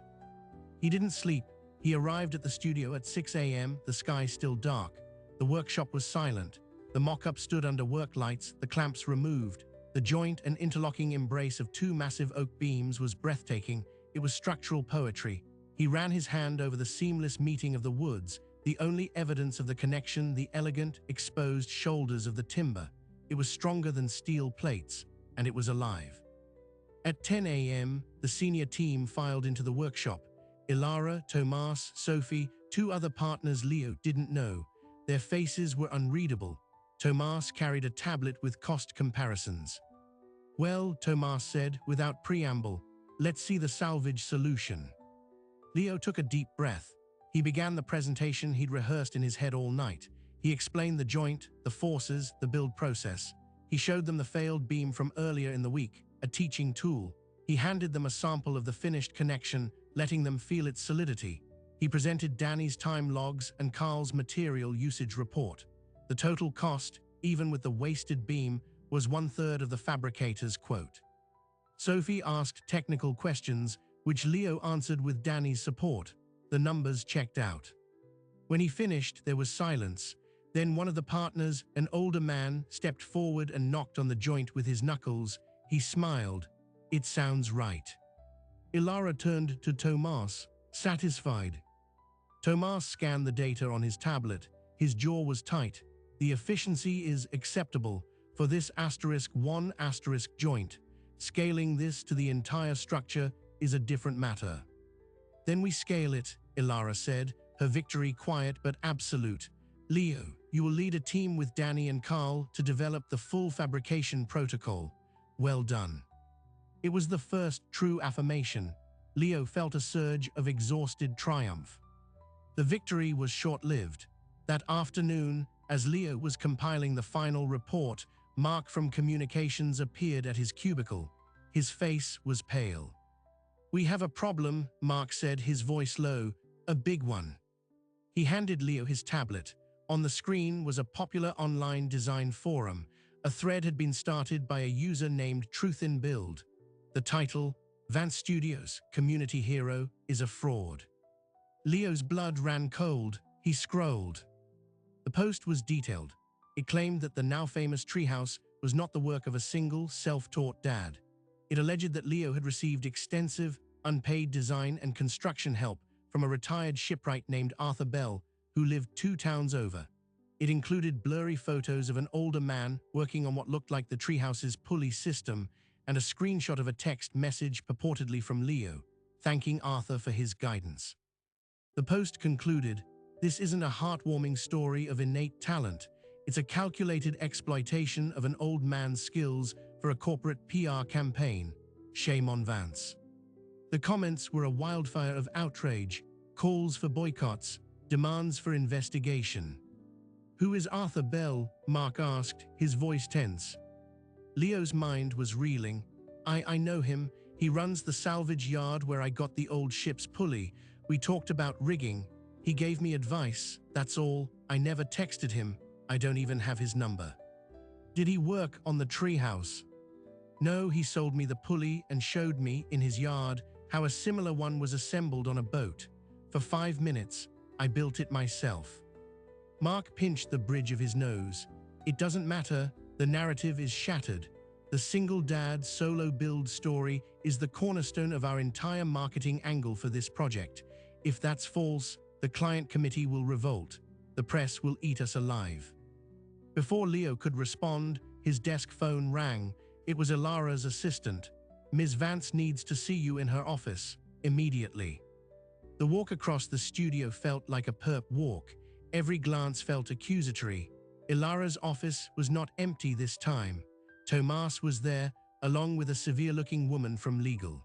He didn't sleep. He arrived at the studio at 6 a.m., the sky still dark. The workshop was silent. The mock-up stood under work lights, the clamps removed. The joint and interlocking embrace of 2 massive oak beams was breathtaking. It was structural poetry. He ran his hand over the seamless meeting of the woods, the only evidence of the connection, the elegant, exposed shoulders of the timber. It was stronger than steel plates, and it was alive. At 10 a.m., the senior team filed into the workshop. Ilara, Tomas, Sophie, two other partners Leo didn't know. Their faces were unreadable. Tomas carried a tablet with cost comparisons. "Well," Tomas said, without preamble, "let's see the salvage solution." Leo took a deep breath. He began the presentation he'd rehearsed in his head all night. He explained the joint, the forces, the build process. He showed them the failed beam from earlier in the week, a teaching tool. He handed them a sample of the finished connection, letting them feel its solidity. He presented Danny's time logs and Carl's material usage report. The total cost, even with the wasted beam, was 1/3 of the fabricator's quote. Sophie asked technical questions, which Leo answered with Danny's support. The numbers checked out. When he finished, there was silence. Then one of the partners, an older man, stepped forward and knocked on the joint with his knuckles. He smiled. "It sounds right." Ilara turned to Tomas, satisfied. Tomas scanned the data on his tablet. His jaw was tight. "The efficiency is acceptable for this *1* joint. Scaling this to the entire structure is a different matter." "Then we scale it," Ilara said, her victory quiet but absolute. "Leo, you will lead a team with Danny and Carl to develop the full fabrication protocol. Well done." It was the first true affirmation. Leo felt a surge of exhausted triumph. The victory was short-lived. That afternoon, as Leo was compiling the final report, Mark from communications appeared at his cubicle. His face was pale. "We have a problem," Mark said, his voice low. "A big one." He handed Leo his tablet. On the screen was a popular online design forum. A thread had been started by a user named Truth in Build. The title, "Vance Studios, Community Hero, is a fraud." Leo's blood ran cold. He scrolled. The post was detailed. It claimed that the now-famous Treehouse was not the work of a single, self-taught dad. It alleged that Leo had received extensive, unpaid design and construction help from a retired shipwright named Arthur Bell, who lived 2 towns over. It included blurry photos of an older man working on what looked like the Treehouse's pulley system and a screenshot of a text message purportedly from Leo, thanking Arthur for his guidance. The post concluded, "This isn't a heartwarming story of innate talent. It's a calculated exploitation of an old man's skills for a corporate PR campaign. Shame on Vance." The comments were a wildfire of outrage, calls for boycotts, demands for investigation. "Who is Arthur Bell?" Mark asked, his voice tense. Leo's mind was reeling. I know him. He runs the salvage yard where I got the old ship's pulley. We talked about rigging. He gave me advice, that's all. I never texted him. I don't even have his number." "Did he work on the Treehouse?" "No, he sold me the pulley and showed me, in his yard, how a similar one was assembled on a boat. For 5 minutes, I built it myself." Mark pinched the bridge of his nose. "It doesn't matter. The narrative is shattered. The single dad solo build story is the cornerstone of our entire marketing angle for this project. If that's false, the client committee will revolt. The press will eat us alive." Before Leo could respond, his desk phone rang. It was Ilara's assistant. "Ms. Vance needs to see you in her office, immediately." The walk across the studio felt like a perp walk. Every glance felt accusatory. Ilara's office was not empty this time. Tomas was there, along with a severe-looking woman from legal.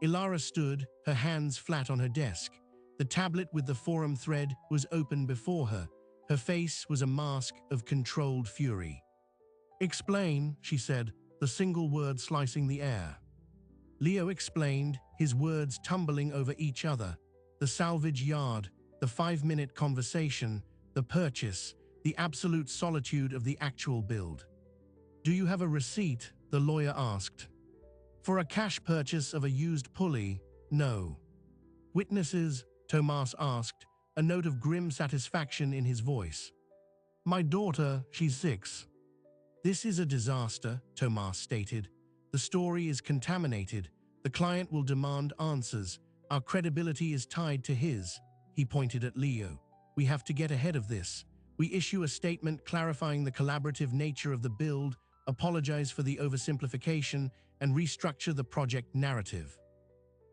Ilara stood, her hands flat on her desk. The tablet with the forum thread was open before her. Her face was a mask of controlled fury. "Explain," she said, the single word slicing the air. Leo explained, his words tumbling over each other. The salvage yard, the 5-minute conversation, the purchase, the absolute solitude of the actual build. "Do you have a receipt?" the lawyer asked. "For a cash purchase of a used pulley, no." "Witnesses?" Tomas asked, a note of grim satisfaction in his voice. "My daughter, she's 6. "This is a disaster," Tomas stated. "The story is contaminated. The client will demand answers. Our credibility is tied to his." He pointed at Leo. "We have to get ahead of this. We issue a statement clarifying the collaborative nature of the build, apologize for the oversimplification, and restructure the project narrative."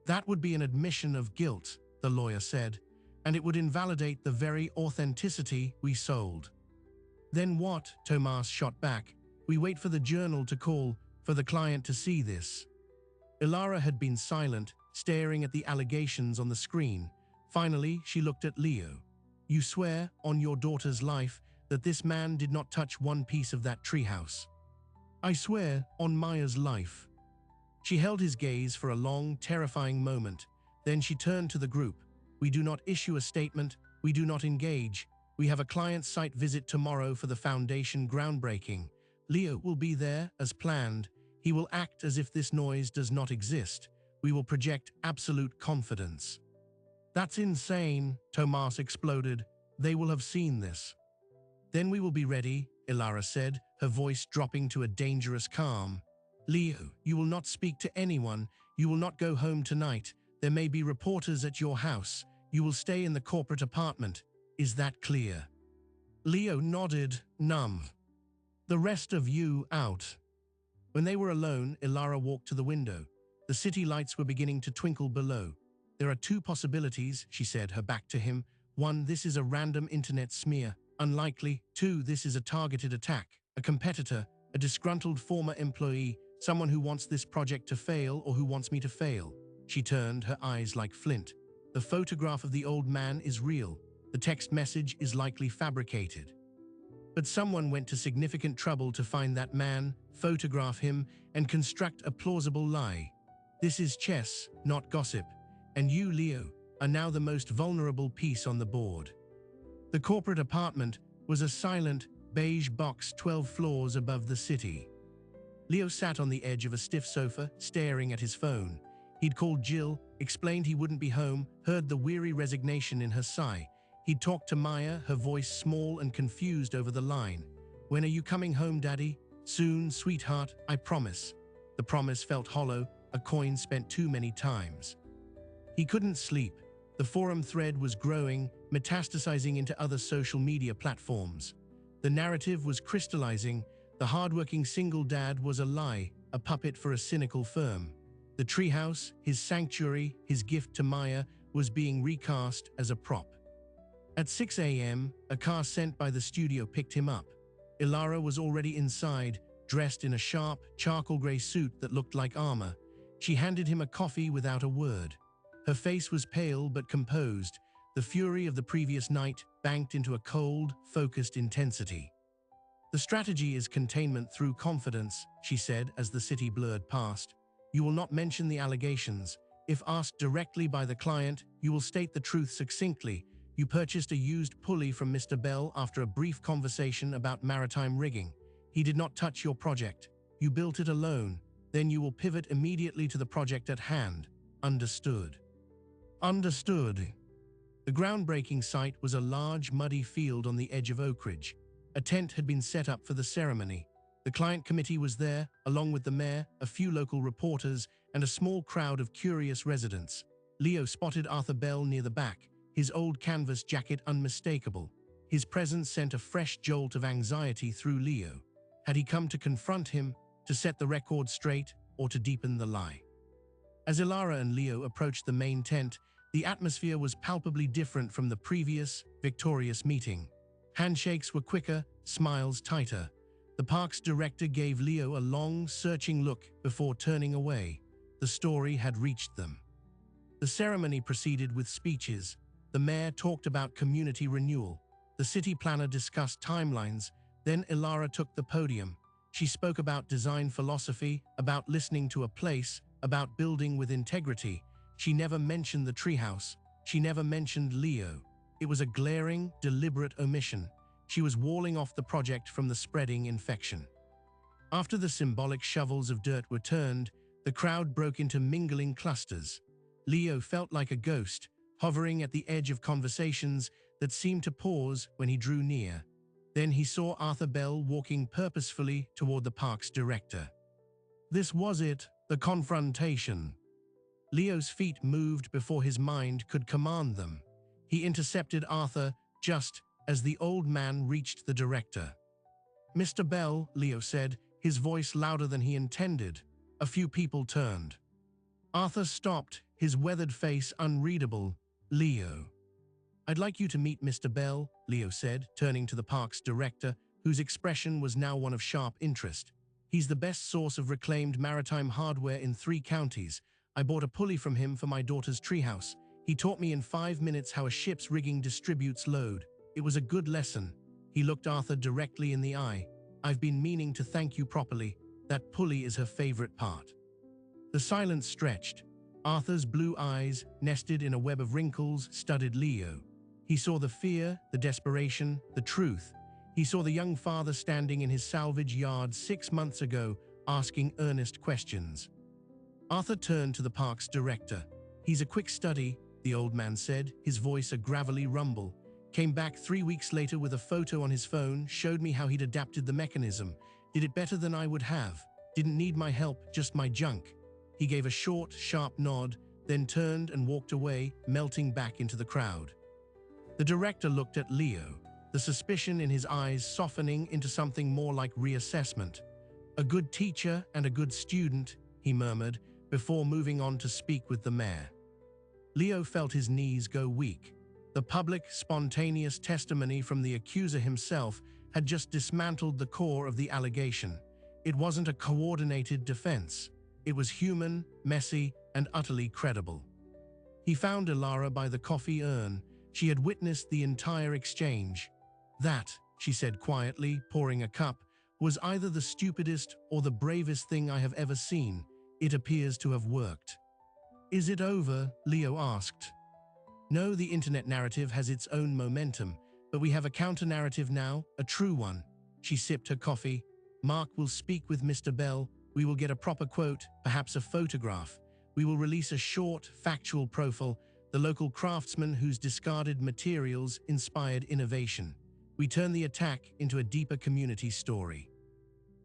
That would be an admission of guilt, the lawyer said, and it would invalidate the very authenticity we sold. Then what? Tomas shot back. We wait for the journal to call, for the client to see this. Ilara had been silent, staring at the allegations on the screen. Finally, she looked at Leo. You swear, on your daughter's life, that this man did not touch one piece of that treehouse? I swear, on Maya's life. She held his gaze for a long, terrifying moment. Then she turned to the group. We do not issue a statement. We do not engage. We have a client site visit tomorrow for the foundation groundbreaking. Leo will be there, as planned. He will act as if this noise does not exist. We will project absolute confidence. That's insane, Tomas exploded. They will have seen this. Then we will be ready, Ilara said, her voice dropping to a dangerous calm. Leo, you will not speak to anyone. You will not go home tonight. There may be reporters at your house. You will stay in the corporate apartment. Is that clear? Leo nodded, numb. The rest of you out. When they were alone, Ilara walked to the window. The city lights were beginning to twinkle below. There are two possibilities, she said, her back to him. One, this is a random internet smear. Unlikely. Two, this is a targeted attack. A competitor, a disgruntled former employee, someone who wants this project to fail or who wants me to fail. She turned, her eyes like flint. The photograph of the old man is real. The text message is likely fabricated. But someone went to significant trouble to find that man, photograph him, and construct a plausible lie. This is chess, not gossip. And you, Leo, are now the most vulnerable piece on the board. The corporate apartment was a silent, beige box 12 floors above the city. Leo sat on the edge of a stiff sofa, staring at his phone. He'd called Jill, explained he wouldn't be home, heard the weary resignation in her sigh. He'd talked to Maya, her voice small and confused over the line. When are you coming home, Daddy? Soon, sweetheart, I promise. The promise felt hollow, a coin spent too many times. He couldn't sleep. The forum thread was growing, metastasizing into other social media platforms. The narrative was crystallizing. The hardworking single dad was a lie, a puppet for a cynical firm. The treehouse, his sanctuary, his gift to Maya, was being recast as a prop. At 6 a.m., a car sent by the studio picked him up. Ilara was already inside, dressed in a sharp, charcoal gray suit that looked like armor. She handed him a coffee without a word. Her face was pale but composed, the fury of the previous night banked into a cold, focused intensity. The strategy is containment through confidence, she said as the city blurred past. You will not mention the allegations. If asked directly by the client, you will state the truth succinctly. You purchased a used pulley from Mr. Bell after a brief conversation about maritime rigging. He did not touch your project. You built it alone. Then you will pivot immediately to the project at hand. Understood. Understood. The groundbreaking site was a large, muddy field on the edge of Oak Ridge. A tent had been set up for the ceremony. The client committee was there, along with the mayor, a few local reporters, and a small crowd of curious residents. Leo spotted Arthur Bell near the back, his old canvas jacket unmistakable. His presence sent a fresh jolt of anxiety through Leo. Had he come to confront him, to set the record straight, or to deepen the lie? As Ilara and Leo approached the main tent, the atmosphere was palpably different from the previous, victorious meeting. Handshakes were quicker, smiles tighter. The park's director gave Leo a long, searching look before turning away. The story had reached them. The ceremony proceeded with speeches. The mayor talked about community renewal. The city planner discussed timelines. Then Ilara took the podium. She spoke about design philosophy, about listening to a place, about building with integrity. She never mentioned the treehouse. She never mentioned Leo. It was a glaring, deliberate omission. She was walling off the project from the spreading infection. After the symbolic shovels of dirt were turned, the crowd broke into mingling clusters. Leo felt like a ghost, hovering at the edge of conversations that seemed to pause when he drew near. Then he saw Arthur Bell walking purposefully toward the park's director. This was it, the confrontation. Leo's feet moved before his mind could command them. He intercepted Arthur just as the old man reached the director. Mr. Bell, Leo said, his voice louder than he intended. A few people turned. Arthur stopped, his weathered face unreadable. Leo. I'd like you to meet Mr. Bell, Leo said, turning to the park's director, whose expression was now one of sharp interest. He's the best source of reclaimed maritime hardware in 3 counties. I bought a pulley from him for my daughter's treehouse. He taught me in 5 minutes how a ship's rigging distributes load. It was a good lesson. He looked Arthur directly in the eye. I've been meaning to thank you properly. That pulley is her favorite part. The silence stretched. Arthur's blue eyes, nested in a web of wrinkles, studied Leo. He saw the fear, the desperation, the truth. He saw the young father standing in his salvage yard 6 months ago, asking earnest questions. Arthur turned to the park's director. He's a quick study, the old man said, his voice a gravelly rumble. Came back 3 weeks later with a photo on his phone, showed me how he'd adapted the mechanism. Did it better than I would have. Didn't need my help, just my junk. He gave a short, sharp nod, then turned and walked away, melting back into the crowd. The director looked at Leo, the suspicion in his eyes softening into something more like reassessment. A good teacher and a good student, he murmured, before moving on to speak with the mayor. Leo felt his knees go weak. The public, spontaneous testimony from the accuser himself had just dismantled the core of the allegation. It wasn't a coordinated defense. It was human, messy, and utterly credible. He found Ilara by the coffee urn. She had witnessed the entire exchange. That, she said quietly, pouring a cup, was either the stupidest or the bravest thing I have ever seen. It appears to have worked. Is it over? Leo asked. No, the internet narrative has its own momentum, but we have a counter-narrative now, a true one. She sipped her coffee. Mark will speak with Mr. Bell. We will get a proper quote, perhaps a photograph. We will release a short, factual profile, the local craftsman whose discarded materials inspired innovation. We turn the attack into a deeper community story.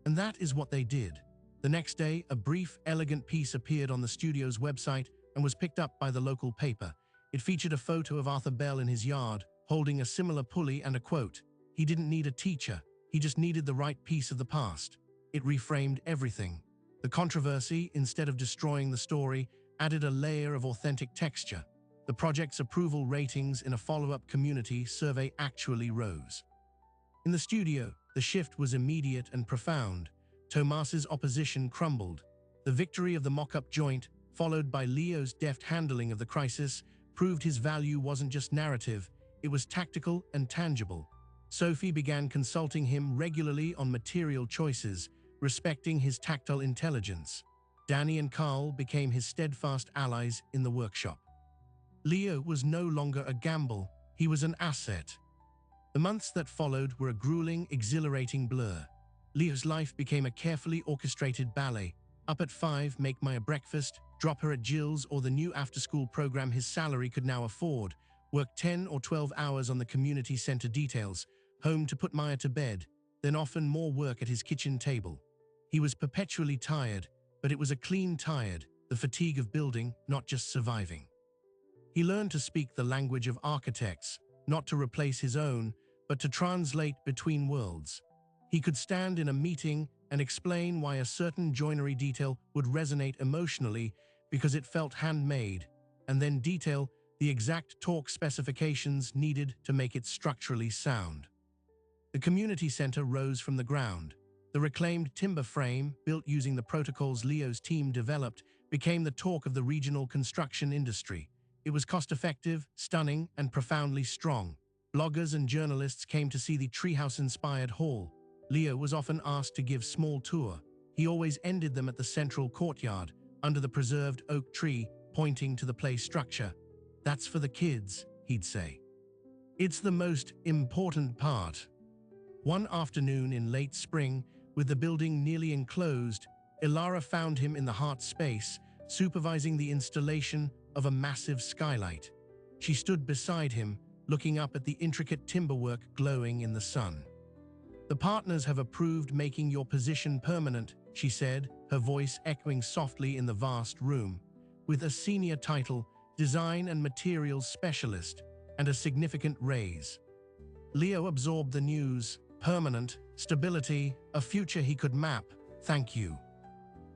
And that is what they did. The next day, a brief, elegant piece appeared on the studio's website and was picked up by the local paper. It featured a photo of Arthur Bell in his yard, holding a similar pulley and a quote. He didn't need a teacher, he just needed the right piece of the past. It reframed everything. The controversy, instead of destroying the story, added a layer of authentic texture. The project's approval ratings in a follow-up community survey actually rose. In the studio, the shift was immediate and profound. Tomas's opposition crumbled. The victory of the mock-up joint, followed by Leo's deft handling of the crisis, proved his value wasn't just narrative, it was tactical and tangible. Sophie began consulting him regularly on material choices, respecting his tactile intelligence. Danny and Carl became his steadfast allies in the workshop. Leo was no longer a gamble, he was an asset. The months that followed were a grueling, exhilarating blur. Leo's life became a carefully orchestrated ballet. Up at 5, make Maya breakfast, drop her at Jill's or the new after-school program his salary could now afford, work 10 or 12 hours on the community center details, home to put Maya to bed, then often more work at his kitchen table. He was perpetually tired, but it was a clean tired, the fatigue of building, not just surviving. He learned to speak the language of architects, not to replace his own, but to translate between worlds. He could stand in a meeting and explain why a certain joinery detail would resonate emotionally because it felt handmade, and then detail the exact torque specifications needed to make it structurally sound. The community center rose from the ground. The reclaimed timber frame, built using the protocols Leo's team developed, became the talk of the regional construction industry. It was cost-effective, stunning, and profoundly strong. Bloggers and journalists came to see the Treehouse-inspired hall. Leo was often asked to give small tour. He always ended them at the central courtyard, under the preserved oak tree, pointing to the play structure. That's for the kids, he'd say. It's the most important part. One afternoon in late spring, with the building nearly enclosed, Ilara found him in the heart space, supervising the installation of a massive skylight. She stood beside him, looking up at the intricate timberwork glowing in the sun. The partners have approved making your position permanent, she said, her voice echoing softly in the vast room, with a senior title, design and materials specialist, and a significant raise. Leo absorbed the news. Permanent, stability, a future he could map. Thank you.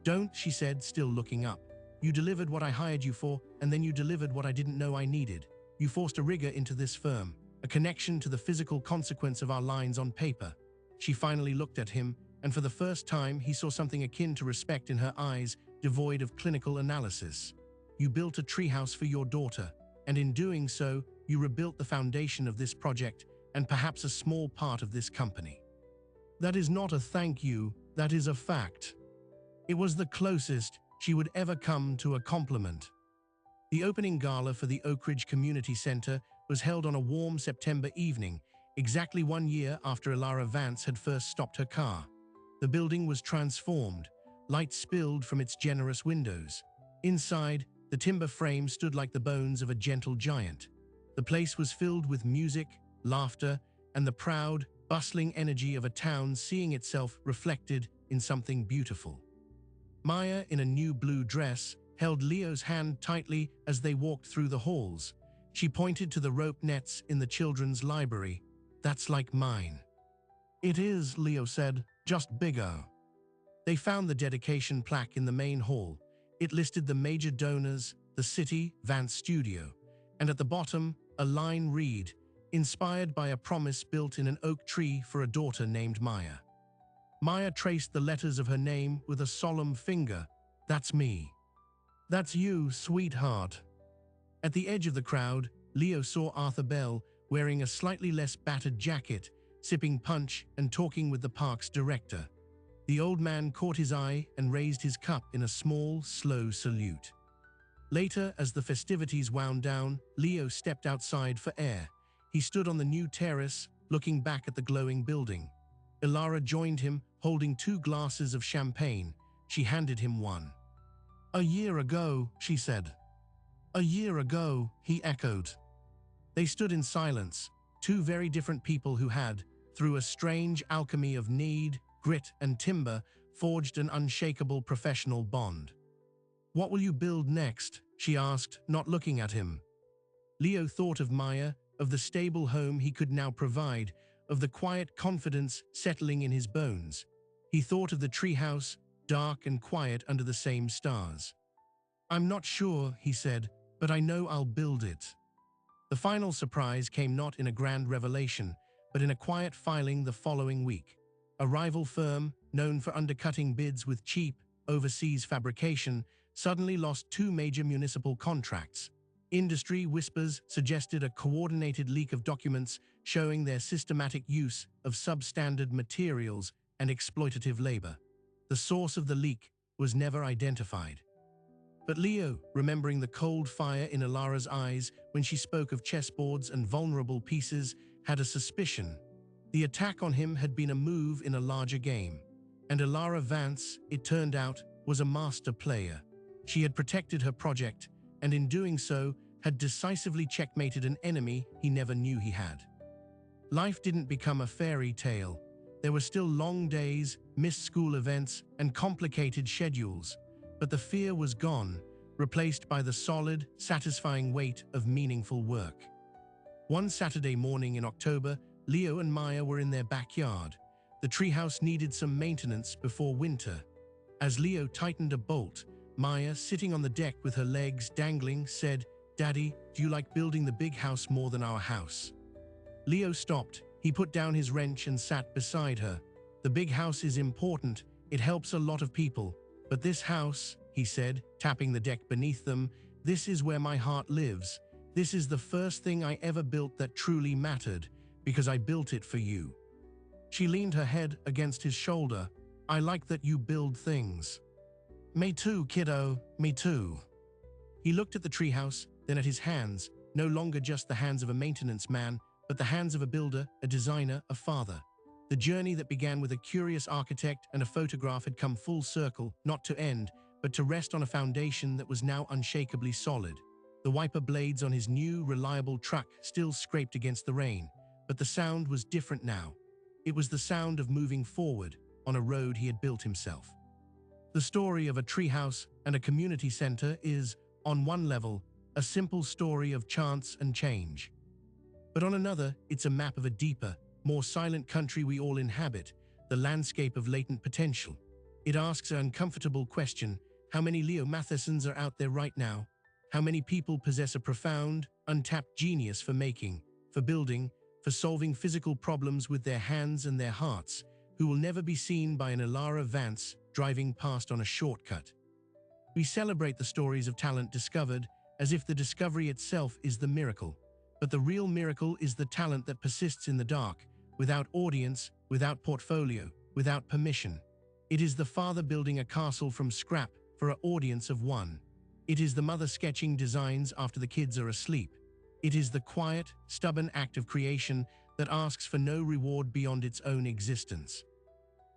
Don't, she said, still looking up. You delivered what I hired you for, and then you delivered what I didn't know I needed. You forced a rigor into this firm, a connection to the physical consequence of our lines on paper. She finally looked at him, and for the first time he saw something akin to respect in her eyes, devoid of clinical analysis. You built a treehouse for your daughter, and in doing so, you rebuilt the foundation of this project and perhaps a small part of this company. That is not a thank you, that is a fact. It was the closest she would ever come to a compliment. The opening gala for the Oak Ridge Community Center was held on a warm September evening, exactly 1 year after Elara Vance had first stopped her car. The building was transformed, light spilled from its generous windows. Inside, the timber frame stood like the bones of a gentle giant. The place was filled with music, laughter, and the proud, bustling energy of a town seeing itself reflected in something beautiful. Maya, in a new blue dress, held Leo's hand tightly as they walked through the halls. She pointed to the rope nets in the children's library. "That's like mine." "It is," Leo said, "just bigger." They found the dedication plaque in the main hall. It listed the major donors, the city, Vance Studio, and at the bottom, a line read, "Inspired by a promise built in an oak tree for a daughter named Maya." Maya traced the letters of her name with a solemn finger. "That's me. That's you, sweetheart." At the edge of the crowd, Leo saw Arthur Bell wearing a slightly less battered jacket, sipping punch and talking with the park's director. The old man caught his eye and raised his cup in a small, slow salute. Later, as the festivities wound down, Leo stepped outside for air. He stood on the new terrace, looking back at the glowing building. Elara joined him, holding 2 glasses of champagne. She handed him one. "A year ago," she said. "A year ago," he echoed. They stood in silence, 2 very different people who had, through a strange alchemy of need, grit, and timber, forged an unshakable professional bond. "What will you build next?" she asked, not looking at him. Leo thought of Maya, of the stable home he could now provide, of the quiet confidence settling in his bones. He thought of the treehouse, dark and quiet under the same stars. "I'm not sure," he said, "but I know I'll build it." The final surprise came not in a grand revelation, but in a quiet filing the following week. A rival firm, known for undercutting bids with cheap, overseas fabrication, suddenly lost 2 major municipal contracts. Industry whispers suggested a coordinated leak of documents showing their systematic use of substandard materials and exploitative labor. The source of the leak was never identified. But Leo, remembering the cold fire in Elara's eyes when she spoke of chessboards and vulnerable pieces, had a suspicion. The attack on him had been a move in a larger game. And Elara Vance, it turned out, was a master player. She had protected her project, and in doing so, had decisively checkmated an enemy he never knew he had. Life didn't become a fairy tale. There were still long days, missed school events, and complicated schedules. But the fear was gone, replaced by the solid, satisfying weight of meaningful work. One Saturday morning in October, Leo and Maya were in their backyard. The treehouse needed some maintenance before winter. As Leo tightened a bolt, Maya, sitting on the deck with her legs dangling, said, "Daddy, do you like building the big house more than our house?" Leo stopped. He put down his wrench and sat beside her. "The big house is important. It helps a lot of people. But this house," he said, tapping the deck beneath them, "this is where my heart lives. This is the first thing I ever built that truly mattered, because I built it for you." She leaned her head against his shoulder. "I like that you build things." "Me too, kiddo, me too." He looked at the treehouse, then at his hands, no longer just the hands of a maintenance man, but the hands of a builder, a designer, a father. The journey that began with a curious architect and a photograph had come full circle, not to end, but to rest on a foundation that was now unshakably solid. The wiper blades on his new, reliable truck still scraped against the rain, but the sound was different now. It was the sound of moving forward on a road he had built himself. The story of a treehouse and a community center is, on one level, a simple story of chance and change. But on another, it's a map of a deeper, more silent country we all inhabit, the landscape of latent potential. It asks an uncomfortable question: How many Leo Mathesons are out there right now? How many people possess a profound, untapped genius for making, for building, for solving physical problems with their hands and their hearts, who will never be seen by an Ilara Vance driving past on a shortcut? We celebrate the stories of talent discovered as if the discovery itself is the miracle. But the real miracle is the talent that persists in the dark, without audience, without portfolio, without permission. It is the father building a castle from scrap for an audience of one. It is the mother sketching designs after the kids are asleep. It is the quiet, stubborn act of creation that asks for no reward beyond its own existence.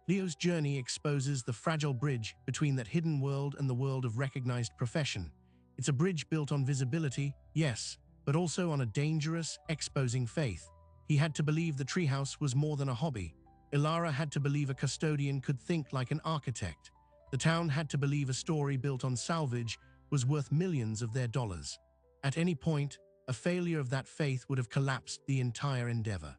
Leo's journey exposes the fragile bridge between that hidden world and the world of recognized profession. It's a bridge built on visibility, yes, but also on a dangerous, exposing faith. He had to believe the treehouse was more than a hobby. Ilara had to believe a custodian could think like an architect. The town had to believe a story built on salvage was worth millions of their dollars. At any point, a failure of that faith would have collapsed the entire endeavor.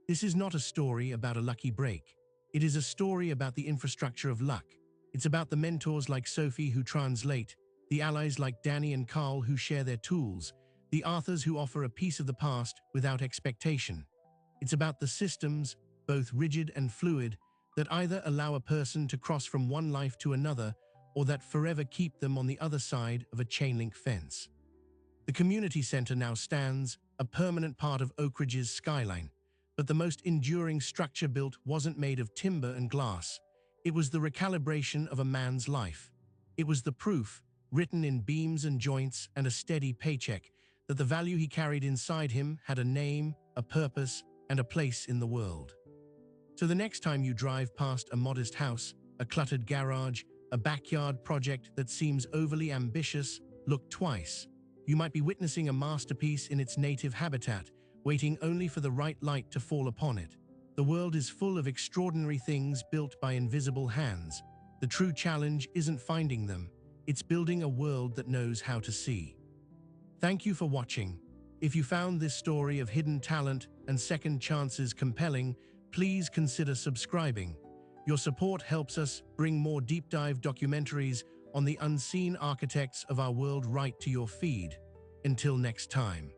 This is not a story about a lucky break. It is a story about the infrastructure of luck. It's about the mentors like Sophie who translate, the allies like Danny and Carl who share their tools, the Arthurs who offer a piece of the past without expectation. It's about the systems, both rigid and fluid, that either allow a person to cross from one life to another or that forever keep them on the other side of a chain-link fence. The community center now stands, a permanent part of Oak Ridge's skyline, but the most enduring structure built wasn't made of timber and glass. It was the recalibration of a man's life. It was the proof, written in beams and joints and a steady paycheck, that the value he carried inside him had a name, a purpose, and a place in the world. So the next time you drive past a modest house, a cluttered garage, a backyard project that seems overly ambitious, look twice. You might be witnessing a masterpiece in its native habitat, waiting only for the right light to fall upon it. The world is full of extraordinary things built by invisible hands. The true challenge isn't finding them, it's building a world that knows how to see. Thank you for watching. If you found this story of hidden talent and second chances compelling, please consider subscribing. Your support helps us bring more deep dive documentaries on the unseen architects of our world right to your feed. Until next time.